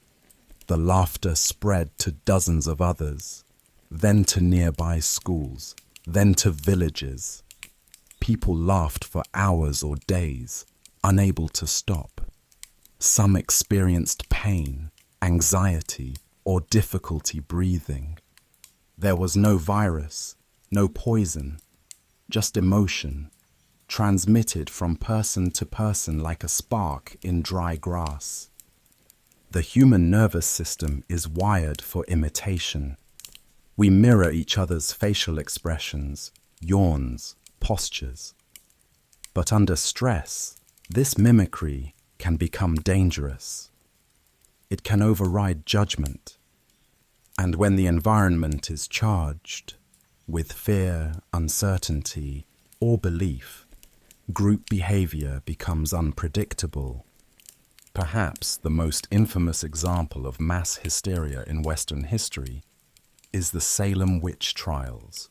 The laughter spread to dozens of others, then to nearby schools, then to villages. People laughed for hours or days, unable to stop. Some experienced pain, anxiety, or difficulty breathing. There was no virus, no poison, just emotion, transmitted from person to person like a spark in dry grass. The human nervous system is wired for imitation. We mirror each other's facial expressions, yawns, postures. But under stress, this mimicry can become dangerous. It can override judgment. And when the environment is charged with fear, uncertainty, or belief, group behavior becomes unpredictable. Perhaps the most infamous example of mass hysteria in Western history is the Salem witch trials.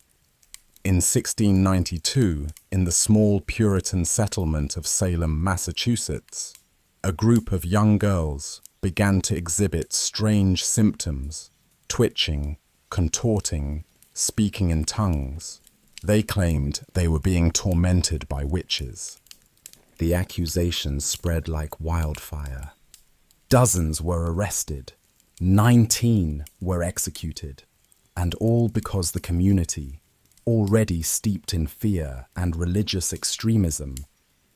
In 1692, in the small Puritan settlement of Salem, Massachusetts, a group of young girls began to exhibit strange symptoms: twitching, contorting, speaking in tongues. They claimed they were being tormented by witches. The accusations spread like wildfire. Dozens were arrested. 19 were executed. And all because the community, already steeped in fear and religious extremism,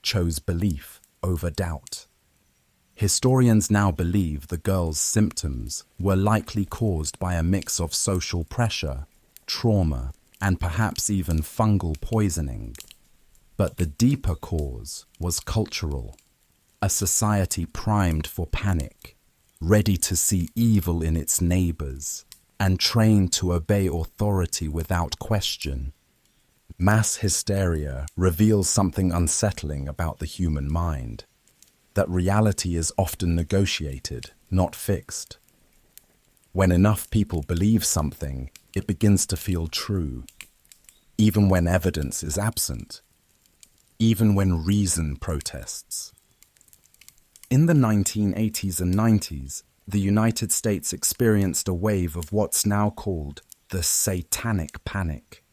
chose belief over doubt. Historians now believe the girls' symptoms were likely caused by a mix of social pressure, trauma, and perhaps even fungal poisoning. But the deeper cause was cultural, a society primed for panic, ready to see evil in its neighbors, and trained to obey authority without question. Mass hysteria reveals something unsettling about the human mind, that reality is often negotiated, not fixed. When enough people believe something, it begins to feel true, even when evidence is absent, even when reason protests. In the 1980s and 90s, the United States experienced a wave of what's now called the satanic panic.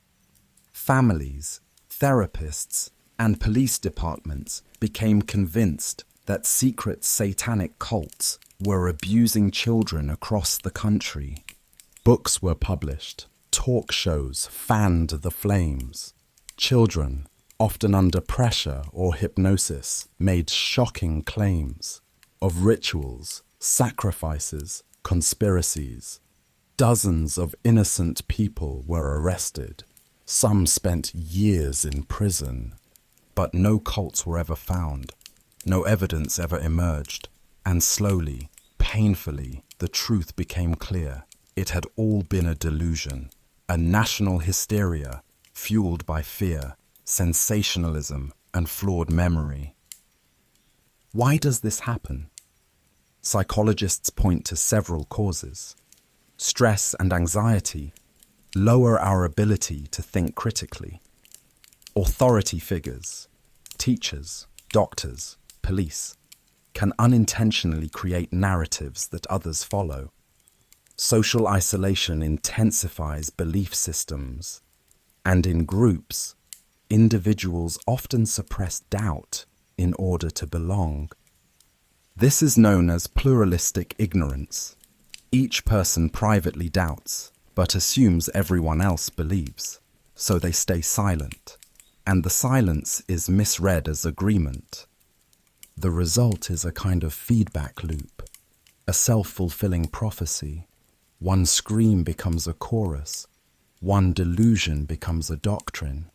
Families, therapists, and police departments became convinced that secret satanic cults were abusing children across the country. Books were published, talk shows fanned the flames. Children, often under pressure or hypnosis, made shocking claims of rituals, sacrifices, conspiracies. Dozens of innocent people were arrested. Some spent years in prison, but no cults were ever found, no evidence ever emerged, and slowly, painfully, the truth became clear. It had all been a delusion, a national hysteria fueled by fear, sensationalism, and flawed memory. Why does this happen? Psychologists point to several causes. Stress and anxiety lower our ability to think critically. Authority figures, teachers, doctors, police, can unintentionally create narratives that others follow. Social isolation intensifies belief systems, and in groups, individuals often suppress doubt in order to belong. This is known as pluralistic ignorance. Each person privately doubts, but assumes everyone else believes, so they stay silent, and the silence is misread as agreement. The result is a kind of feedback loop, a self-fulfilling prophecy. One scream becomes a chorus, one delusion becomes a doctrine.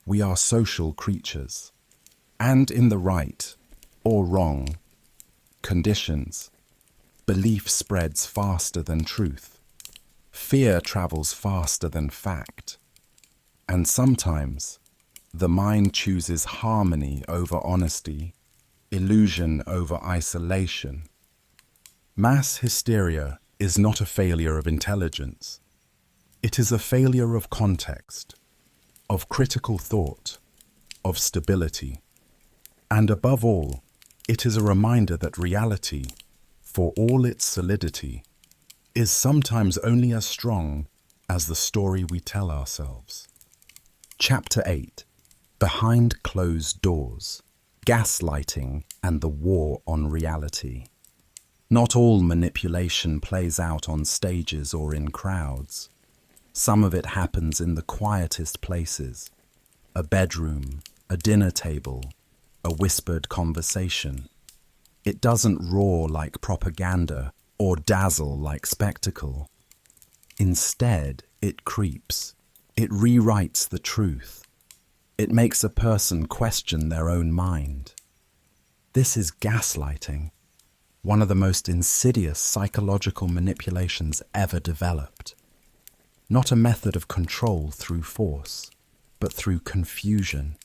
We are social creatures, and in the right or wrong conditions, belief spreads faster than truth. Fear travels faster than fact. And sometimes, the mind chooses harmony over honesty, illusion over isolation. Mass hysteria is not a failure of intelligence. It is a failure of context, of critical thought, of stability. And above all, it is a reminder that reality, for all its solidity, is sometimes only as strong as the story we tell ourselves. Chapter 8: Behind Closed Doors, Gaslighting and the War on Reality. Not all manipulation plays out on stages or in crowds. Some of it happens in the quietest places: a bedroom, a dinner table, a whispered conversation. It doesn't roar like propaganda or dazzle like spectacle. Instead, it creeps. It rewrites the truth. It makes a person question their own mind. This is gaslighting, one of the most insidious psychological manipulations ever developed. Not a method of control through force, but through confusion.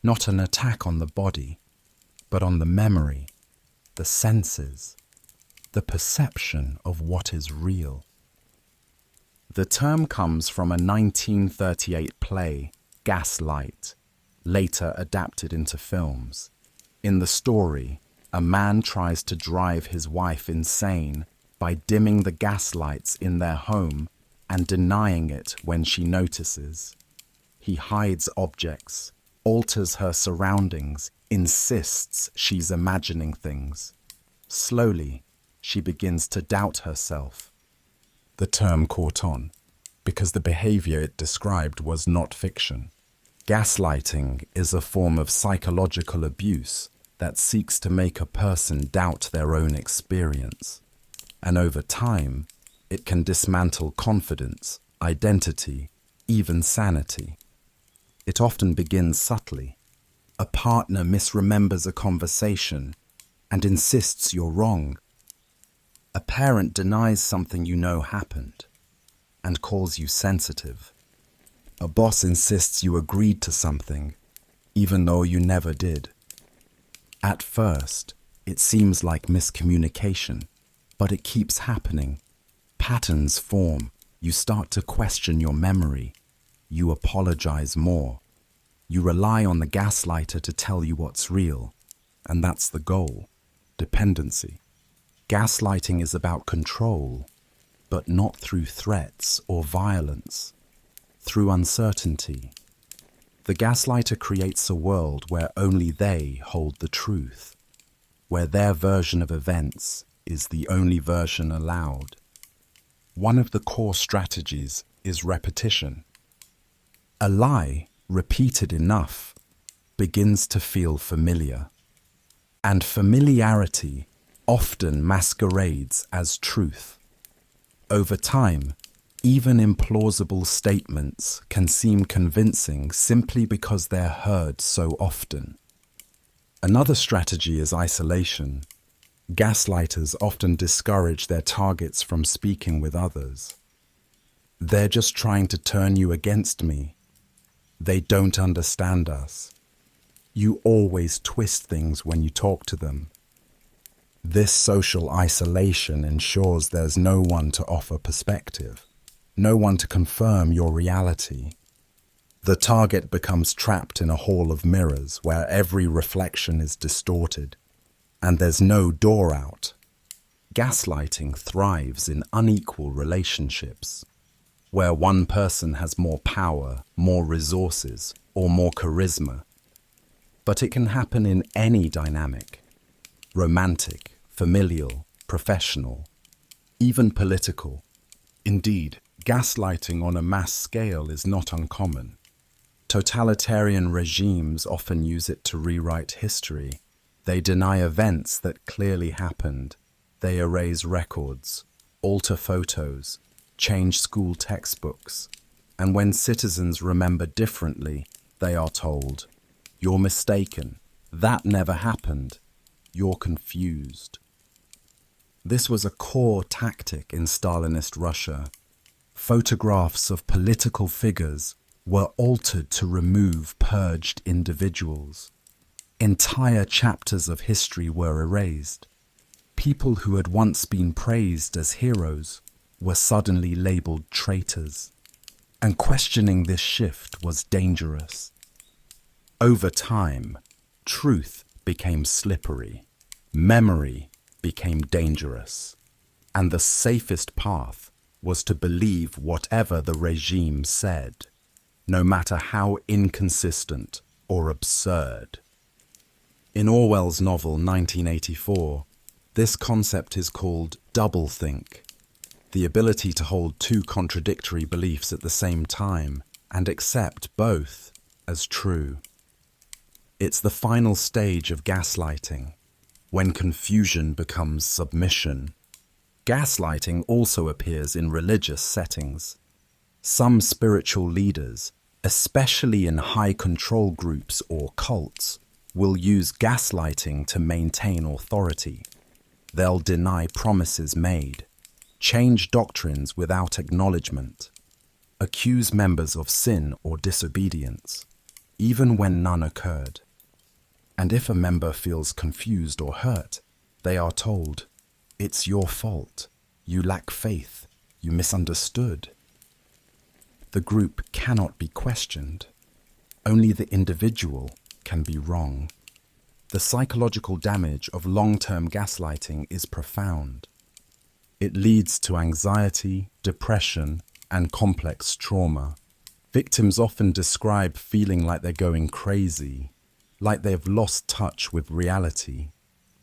Not an attack on the body, but on the memory, the senses, the perception of what is real. The term comes from a 1938 play, Gaslight, later adapted into films. In the story, a man tries to drive his wife insane by dimming the gas lights in their home and denying it when she notices. He hides objects, alters her surroundings, insists she's imagining things. Slowly, she begins to doubt herself. The term caught on, because the behavior it described was not fiction. Gaslighting is a form of psychological abuse that seeks to make a person doubt their own experience. And over time, it can dismantle confidence, identity, even sanity. It often begins subtly. A partner misremembers a conversation and insists you're wrong. A parent denies something you know happened and calls you sensitive. A boss insists you agreed to something, even though you never did. At first, it seems like miscommunication, but it keeps happening. Patterns form. You start to question your memory. You apologize more. You rely on the gaslighter to tell you what's real, and that's the goal: dependency. Gaslighting is about control, but not through threats or violence, through uncertainty. The gaslighter creates a world where only they hold the truth, where their version of events is the only version allowed. One of the core strategies is repetition. A lie, repeated enough, begins to feel familiar. And familiarity often masquerades as truth. Over time, Even implausible statements can seem convincing simply because they're heard so often. Another strategy is isolation. Gaslighters often discourage their targets from speaking with others. They're just trying to turn you against me. They don't understand us. You always twist things when you talk to them. This social isolation ensures there's no one to offer perspective, no one to confirm your reality. The target becomes trapped in a hall of mirrors where every reflection is distorted, and there's no door out. Gaslighting thrives in unequal relationships, where one person has more power, more resources, or more charisma. But it can happen in any dynamic: romantic, familial, professional, even political. Indeed, gaslighting on a mass scale is not uncommon. Totalitarian regimes often use it to rewrite history. They deny events that clearly happened. They erase records, alter photos, change school textbooks. And when citizens remember differently, they are told, "You're mistaken. That never happened. You're confused." This was a core tactic in Stalinist Russia. Photographs of political figures were altered to remove purged individuals. Entire chapters of history were erased. People who had once been praised as heroes were suddenly labeled traitors. And questioning this shift was dangerous. Over time, truth became slippery. Memory became dangerous. And the safest path was to believe whatever the regime said, no matter how inconsistent or absurd. In Orwell's novel 1984, this concept is called doublethink, the ability to hold two contradictory beliefs at the same time and accept both as true. It's the final stage of gaslighting, when confusion becomes submission. Gaslighting also appears in religious settings. Some spiritual leaders, especially in high control groups or cults, will use gaslighting to maintain authority. They'll deny promises made, change doctrines without acknowledgement, accuse members of sin or disobedience, even when none occurred. And if a member feels confused or hurt, they are told, "It's your fault. You lack faith. You misunderstood." The group cannot be questioned. Only the individual can be wrong. The psychological damage of long-term gaslighting is profound. It leads to anxiety, depression, and complex trauma. Victims often describe feeling like they're going crazy, like they've lost touch with reality.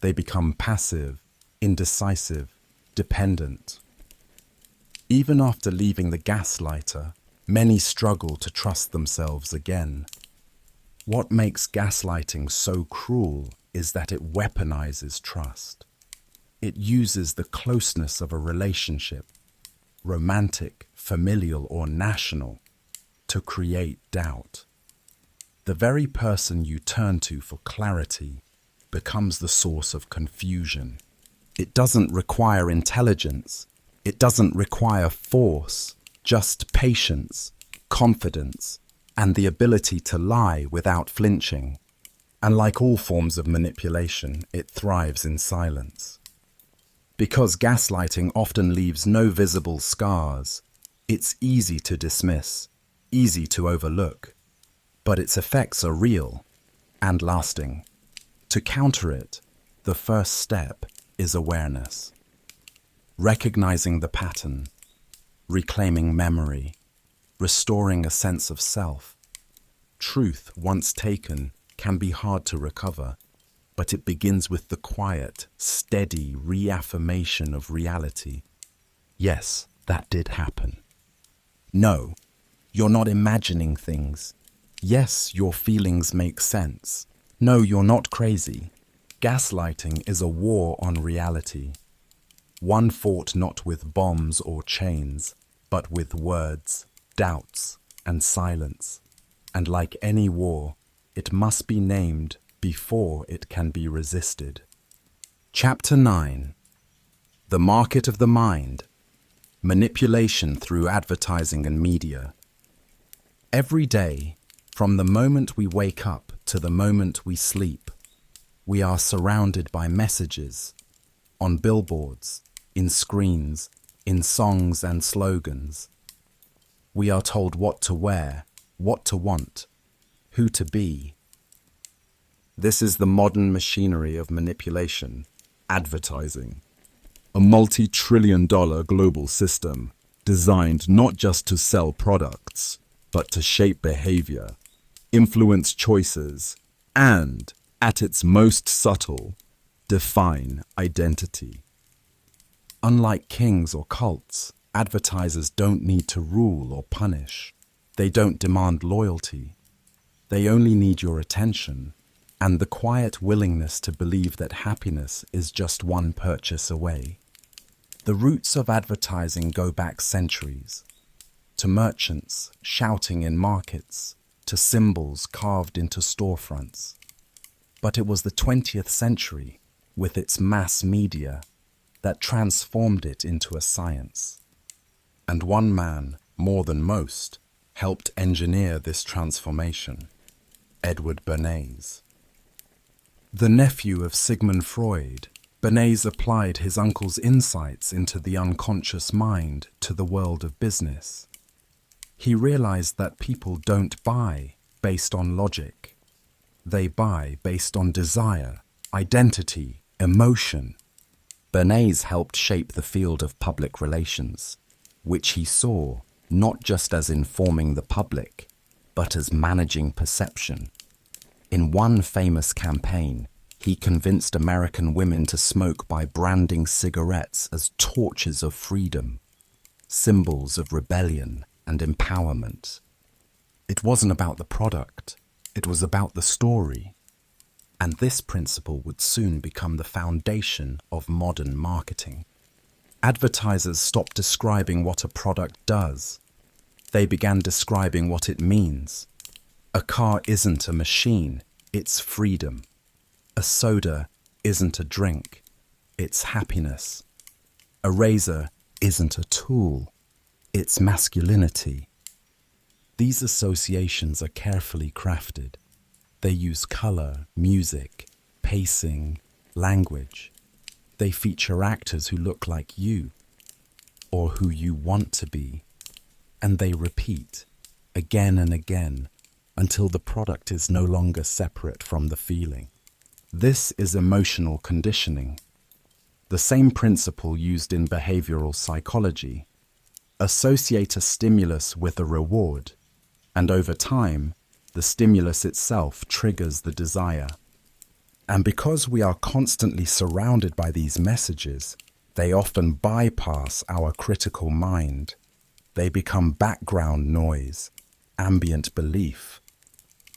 They become passive, indecisive, dependent. Even after leaving the gaslighter, many struggle to trust themselves again. What makes gaslighting so cruel is that it weaponizes trust. It uses the closeness of a relationship, romantic, familial, or national, to create doubt. The very person you turn to for clarity becomes the source of confusion. It doesn't require intelligence. It doesn't require force, just patience, confidence, and the ability to lie without flinching. And like all forms of manipulation, it thrives in silence. Because gaslighting often leaves no visible scars, it's easy to dismiss, easy to overlook. But its effects are real and lasting. To counter it, the first step is awareness. Recognizing the pattern, reclaiming memory, restoring a sense of self. Truth, once taken, can be hard to recover, but it begins with the quiet, steady reaffirmation of reality. Yes, that did happen. No, you're not imagining things. Yes, your feelings make sense. No, you're not crazy. Gaslighting is a war on reality. One fought not with bombs or chains, but with words, doubts, and silence. And like any war, it must be named before it can be resisted. Chapter 9. The Market of the Mind. Manipulation through advertising and media. Every day, from the moment we wake up to the moment we sleep, we are surrounded by messages on billboards, in screens, in songs and slogans. We are told what to wear, what to want, who to be. This is the modern machinery of manipulation, advertising. A multi-trillion-dollar global system designed not just to sell products, but to shape behavior, influence choices, and, at its most subtle, define identity. Unlike kings or cults, advertisers don't need to rule or punish. They don't demand loyalty. They only need your attention and the quiet willingness to believe that happiness is just one purchase away. The roots of advertising go back centuries, to merchants shouting in markets, to symbols carved into storefronts. But it was the 20th century, with its mass media, that transformed it into a science. And one man, more than most, helped engineer this transformation: Edward Bernays. The nephew of Sigmund Freud, Bernays applied his uncle's insights into the unconscious mind to the world of business. He realized that people don't buy based on logic. They buy based on desire, identity, emotion. Bernays helped shape the field of public relations, which he saw not just as informing the public, but as managing perception. In one famous campaign, he convinced American women to smoke by branding cigarettes as torches of freedom, symbols of rebellion and empowerment. It wasn't about the product, it was about the story. And this principle would soon become the foundation of modern marketing. Advertisers stopped describing what a product does. They began describing what it means. A car isn't a machine, it's freedom. A soda isn't a drink, it's happiness. A razor isn't a tool, it's masculinity. These associations are carefully crafted. They use color, music, pacing, language. They feature actors who look like you, or who you want to be, and they repeat again and again until the product is no longer separate from the feeling. This is emotional conditioning, the same principle used in behavioral psychology. Associate a stimulus with a reward, and over time, the stimulus itself triggers the desire. And because we are constantly surrounded by these messages, they often bypass our critical mind. They become background noise, ambient belief.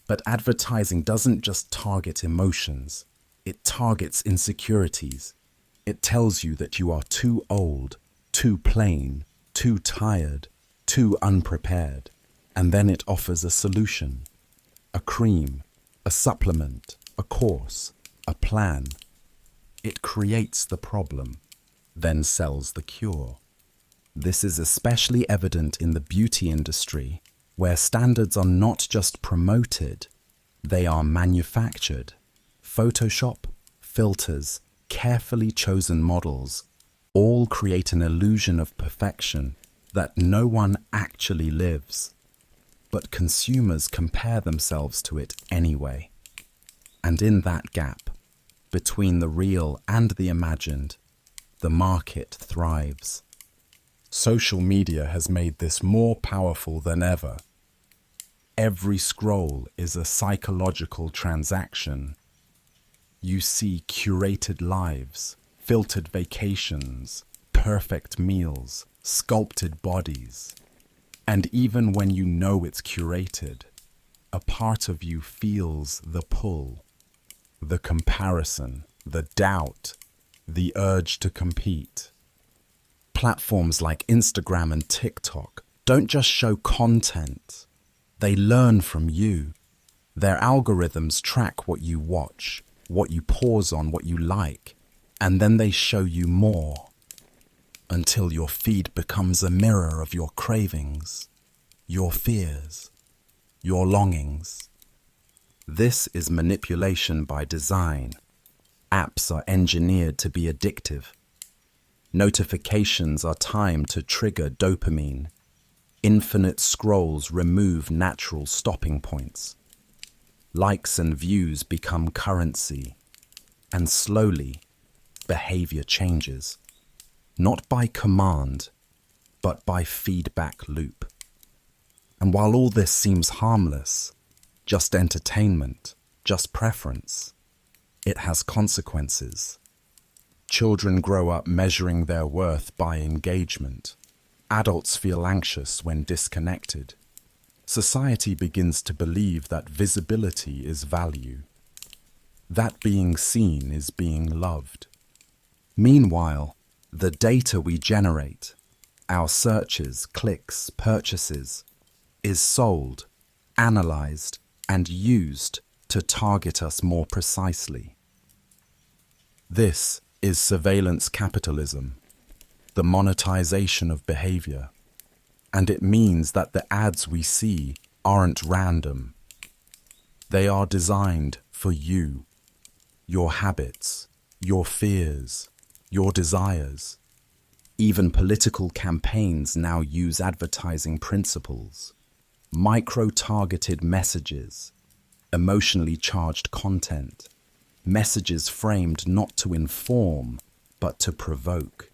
But advertising doesn't just target emotions, it targets insecurities. It tells you that you are too old, too plain, too tired, too unprepared. And then it offers a solution, a cream, a supplement, a course, a plan. It creates the problem, then sells the cure. This is especially evident in the beauty industry, where standards are not just promoted, they are manufactured. Photoshop, filters, carefully chosen models, all create an illusion of perfection that no one actually lives. But consumers compare themselves to it anyway. And in that gap, between the real and the imagined, the market thrives. Social media has made this more powerful than ever. Every scroll is a psychological transaction. You see curated lives, filtered vacations, perfect meals, sculpted bodies. And even when you know it's curated, a part of you feels the pull, the comparison, the doubt, the urge to compete. Platforms like Instagram and TikTok don't just show content, they learn from you. Their algorithms track what you watch, what you pause on, what you like, and then they show you more until your feed becomes a mirror of your cravings, your fears, your longings. This is manipulation by design. Apps are engineered to be addictive. Notifications are timed to trigger dopamine. Infinite scrolls remove natural stopping points. Likes and views become currency, and slowly, behavior changes, not by command, but by feedback loop. And while all this seems harmless, just entertainment, just preference, it has consequences. Children grow up measuring their worth by engagement. Adults feel anxious when disconnected. Society begins to believe that visibility is value, that being seen is being loved. Meanwhile, the data we generate, our searches, clicks, purchases, is sold, analyzed, and used to target us more precisely. This is surveillance capitalism, the monetization of behavior. And it means that the ads we see aren't random. They are designed for you, your habits, your fears, your desires. Even political campaigns now use advertising principles, micro-targeted messages, emotionally charged content, messages framed not to inform, but to provoke.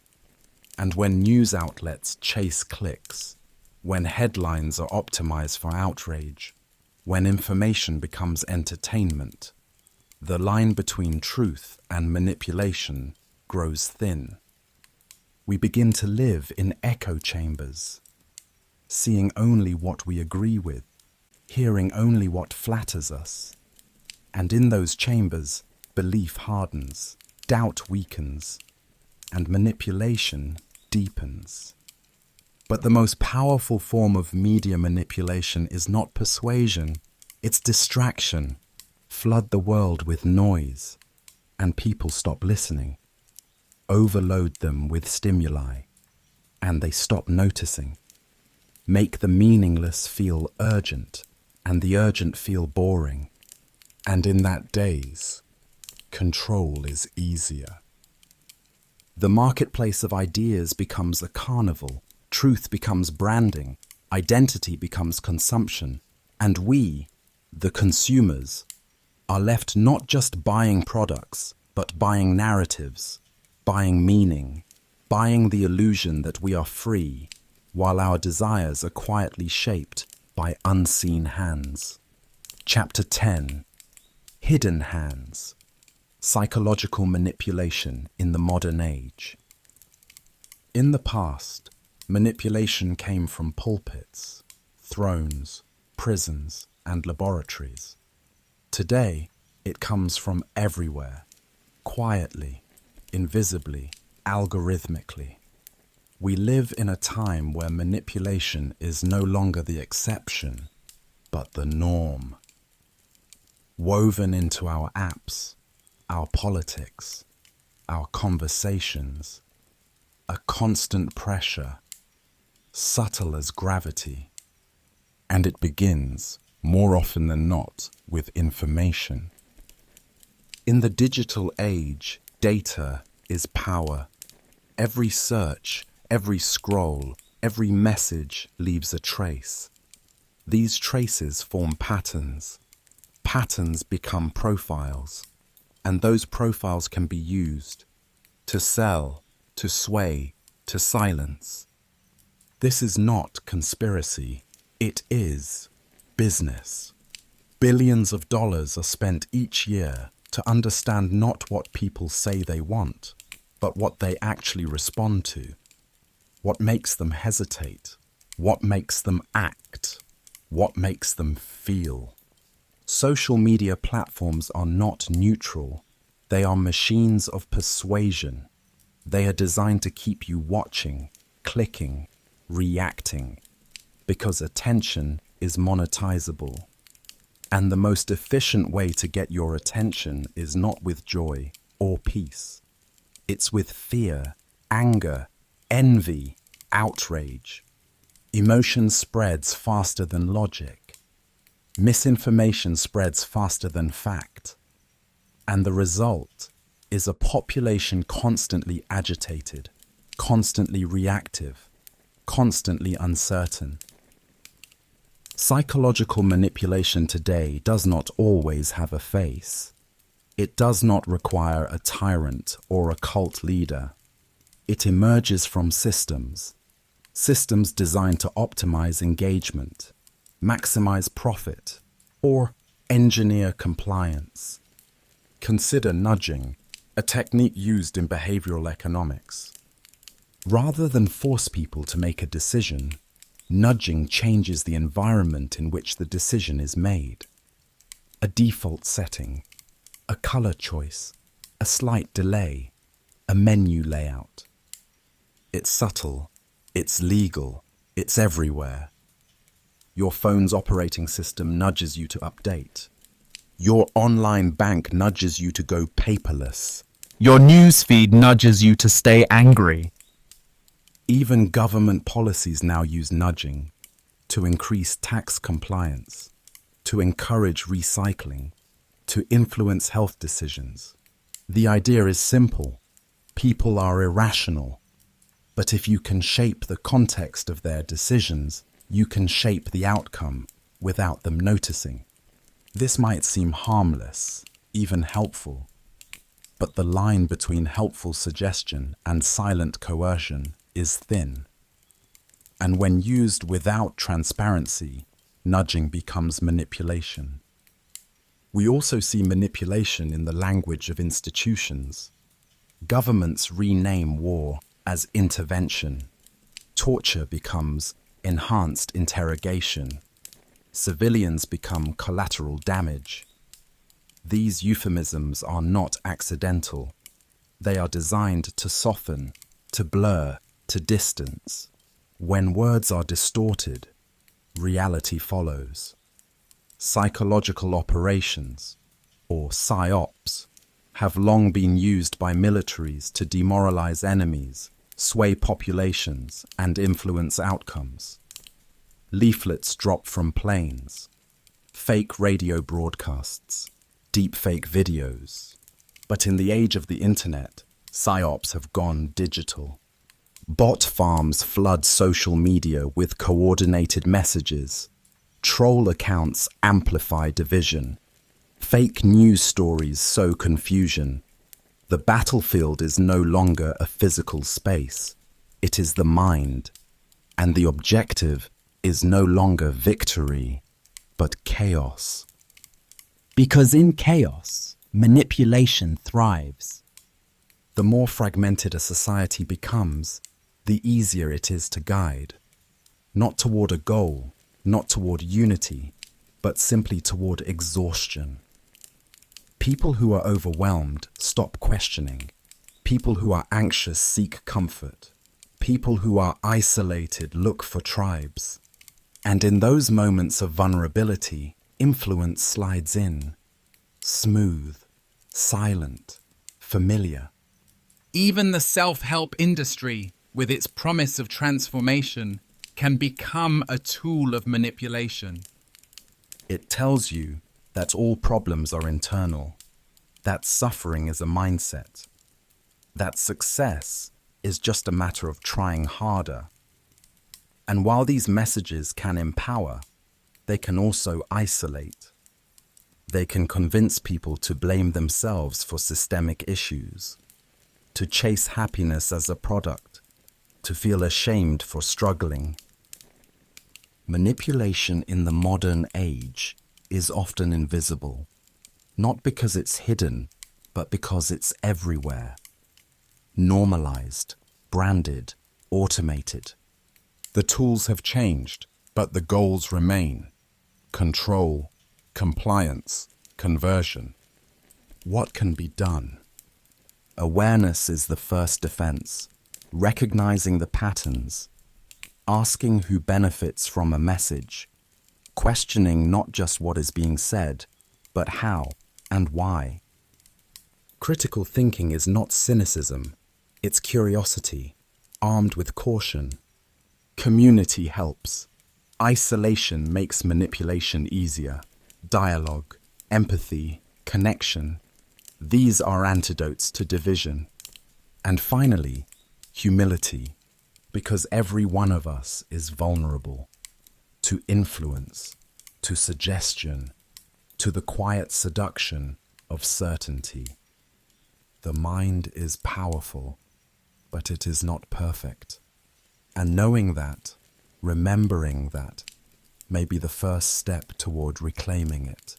And when news outlets chase clicks, when headlines are optimized for outrage, when information becomes entertainment, the line between truth and manipulation grows thin. We begin to live in echo chambers, seeing only what we agree with, hearing only what flatters us. And in those chambers, belief hardens, doubt weakens, and manipulation deepens. But the most powerful form of media manipulation is not persuasion, it's distraction. Flood the world with noise, and people stop listening. Overload them with stimuli, and they stop noticing. Make the meaningless feel urgent, and the urgent feel boring. And in that daze, control is easier. The marketplace of ideas becomes a carnival. Truth becomes branding, identity becomes consumption, and we, the consumers, are left not just buying products, but buying narratives, buying meaning, buying the illusion that we are free, while our desires are quietly shaped by unseen hands. Chapter 10: Hidden Hands. Psychological Manipulation in the Modern Age. In the past, manipulation came from pulpits, thrones, prisons, and laboratories. Today, it comes from everywhere, quietly, invisibly, algorithmically. We live in a time where manipulation is no longer the exception, but the norm. Woven into our apps, our politics, our conversations, a constant pressure, subtle as gravity. And it begins, more often than not, with information. In the digital age, data is power. Every search, every scroll, every message leaves a trace. These traces form patterns. Patterns become profiles, and those profiles can be used to sell, to sway, to silence. This is not conspiracy, it is business. Billions of dollars are spent each year to understand not what people say they want, but what they actually respond to. What makes them hesitate? What makes them act? What makes them feel? Social media platforms are not neutral. They are machines of persuasion. They are designed to keep you watching, clicking, reacting, because attention is monetizable. And the most efficient way to get your attention is not with joy or peace. It's with fear, anger, envy, outrage. Emotion spreads faster than logic. Misinformation spreads faster than fact. And the result is a population constantly agitated, constantly reactive, constantly uncertain. Psychological manipulation today does not always have a face. It does not require a tyrant or a cult leader. It emerges from systems designed to optimize engagement, maximize profit, or engineer compliance. Consider nudging, a technique used in behavioral economics. Rather than force people to make a decision, nudging changes the environment in which the decision is made. A default setting, a color choice, a slight delay, a menu layout. It's subtle, it's legal, it's everywhere. Your phone's operating system nudges you to update. Your online bank nudges you to go paperless. Your newsfeed nudges you to stay angry. Even government policies now use nudging to increase tax compliance, to encourage recycling, to influence health decisions. The idea is simple. People are irrational. But if you can shape the context of their decisions, you can shape the outcome without them noticing. This might seem harmless, even helpful, but the line between helpful suggestion and silent coercion is thin. And when used without transparency, nudging becomes manipulation. We also see manipulation in the language of institutions. Governments rename war as intervention. Torture becomes enhanced interrogation. Civilians become collateral damage. These euphemisms are not accidental. They are designed to soften, to blur, to distance. When words are distorted, reality follows. Psychological operations, or PSYOPs, have long been used by militaries to demoralize enemies, sway populations, and influence outcomes. Leaflets drop from planes, fake radio broadcasts, deepfake videos. But in the age of the internet, PSYOPs have gone digital. Bot farms flood social media with coordinated messages. Troll accounts amplify division. Fake news stories sow confusion. The battlefield is no longer a physical space. It is the mind. And the objective is no longer victory, but chaos. Because in chaos, manipulation thrives. The more fragmented a society becomes, the easier it is to guide. Not toward a goal, not toward unity, but simply toward exhaustion. People who are overwhelmed stop questioning. People who are anxious seek comfort. People who are isolated look for tribes. And in those moments of vulnerability, influence slides in. Smooth, silent, familiar. Even the self-help industry, with its promise of transformation, can become a tool of manipulation. It tells you that all problems are internal, that suffering is a mindset, that success is just a matter of trying harder. And while these messages can empower, they can also isolate. They can convince people to blame themselves for systemic issues, to chase happiness as a product, to feel ashamed for struggling. Manipulation in the modern age is often invisible, not because it's hidden, but because it's everywhere. Normalized, branded, automated. The tools have changed, but the goals remain. Control, compliance, conversion. What can be done? Awareness is the first defense, recognizing the patterns, asking who benefits from a message, questioning not just what is being said, but how and why. Critical thinking is not cynicism, it's curiosity, armed with caution. Community helps. Isolation makes manipulation easier. Dialogue, empathy, connection. These are antidotes to division. And finally, humility, because every one of us is vulnerable to influence, to suggestion, to the quiet seduction of certainty. The mind is powerful, but it is not perfect. And knowing that, remembering that, may be the first step toward reclaiming it.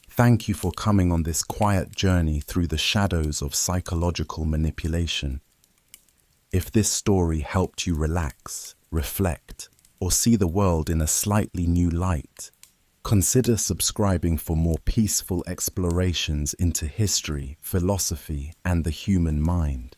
Thank you for coming on this quiet journey through the shadows of psychological manipulation. If this story helped you relax, reflect, or see the world in a slightly new light, consider subscribing for more peaceful explorations into history, philosophy, and the human mind.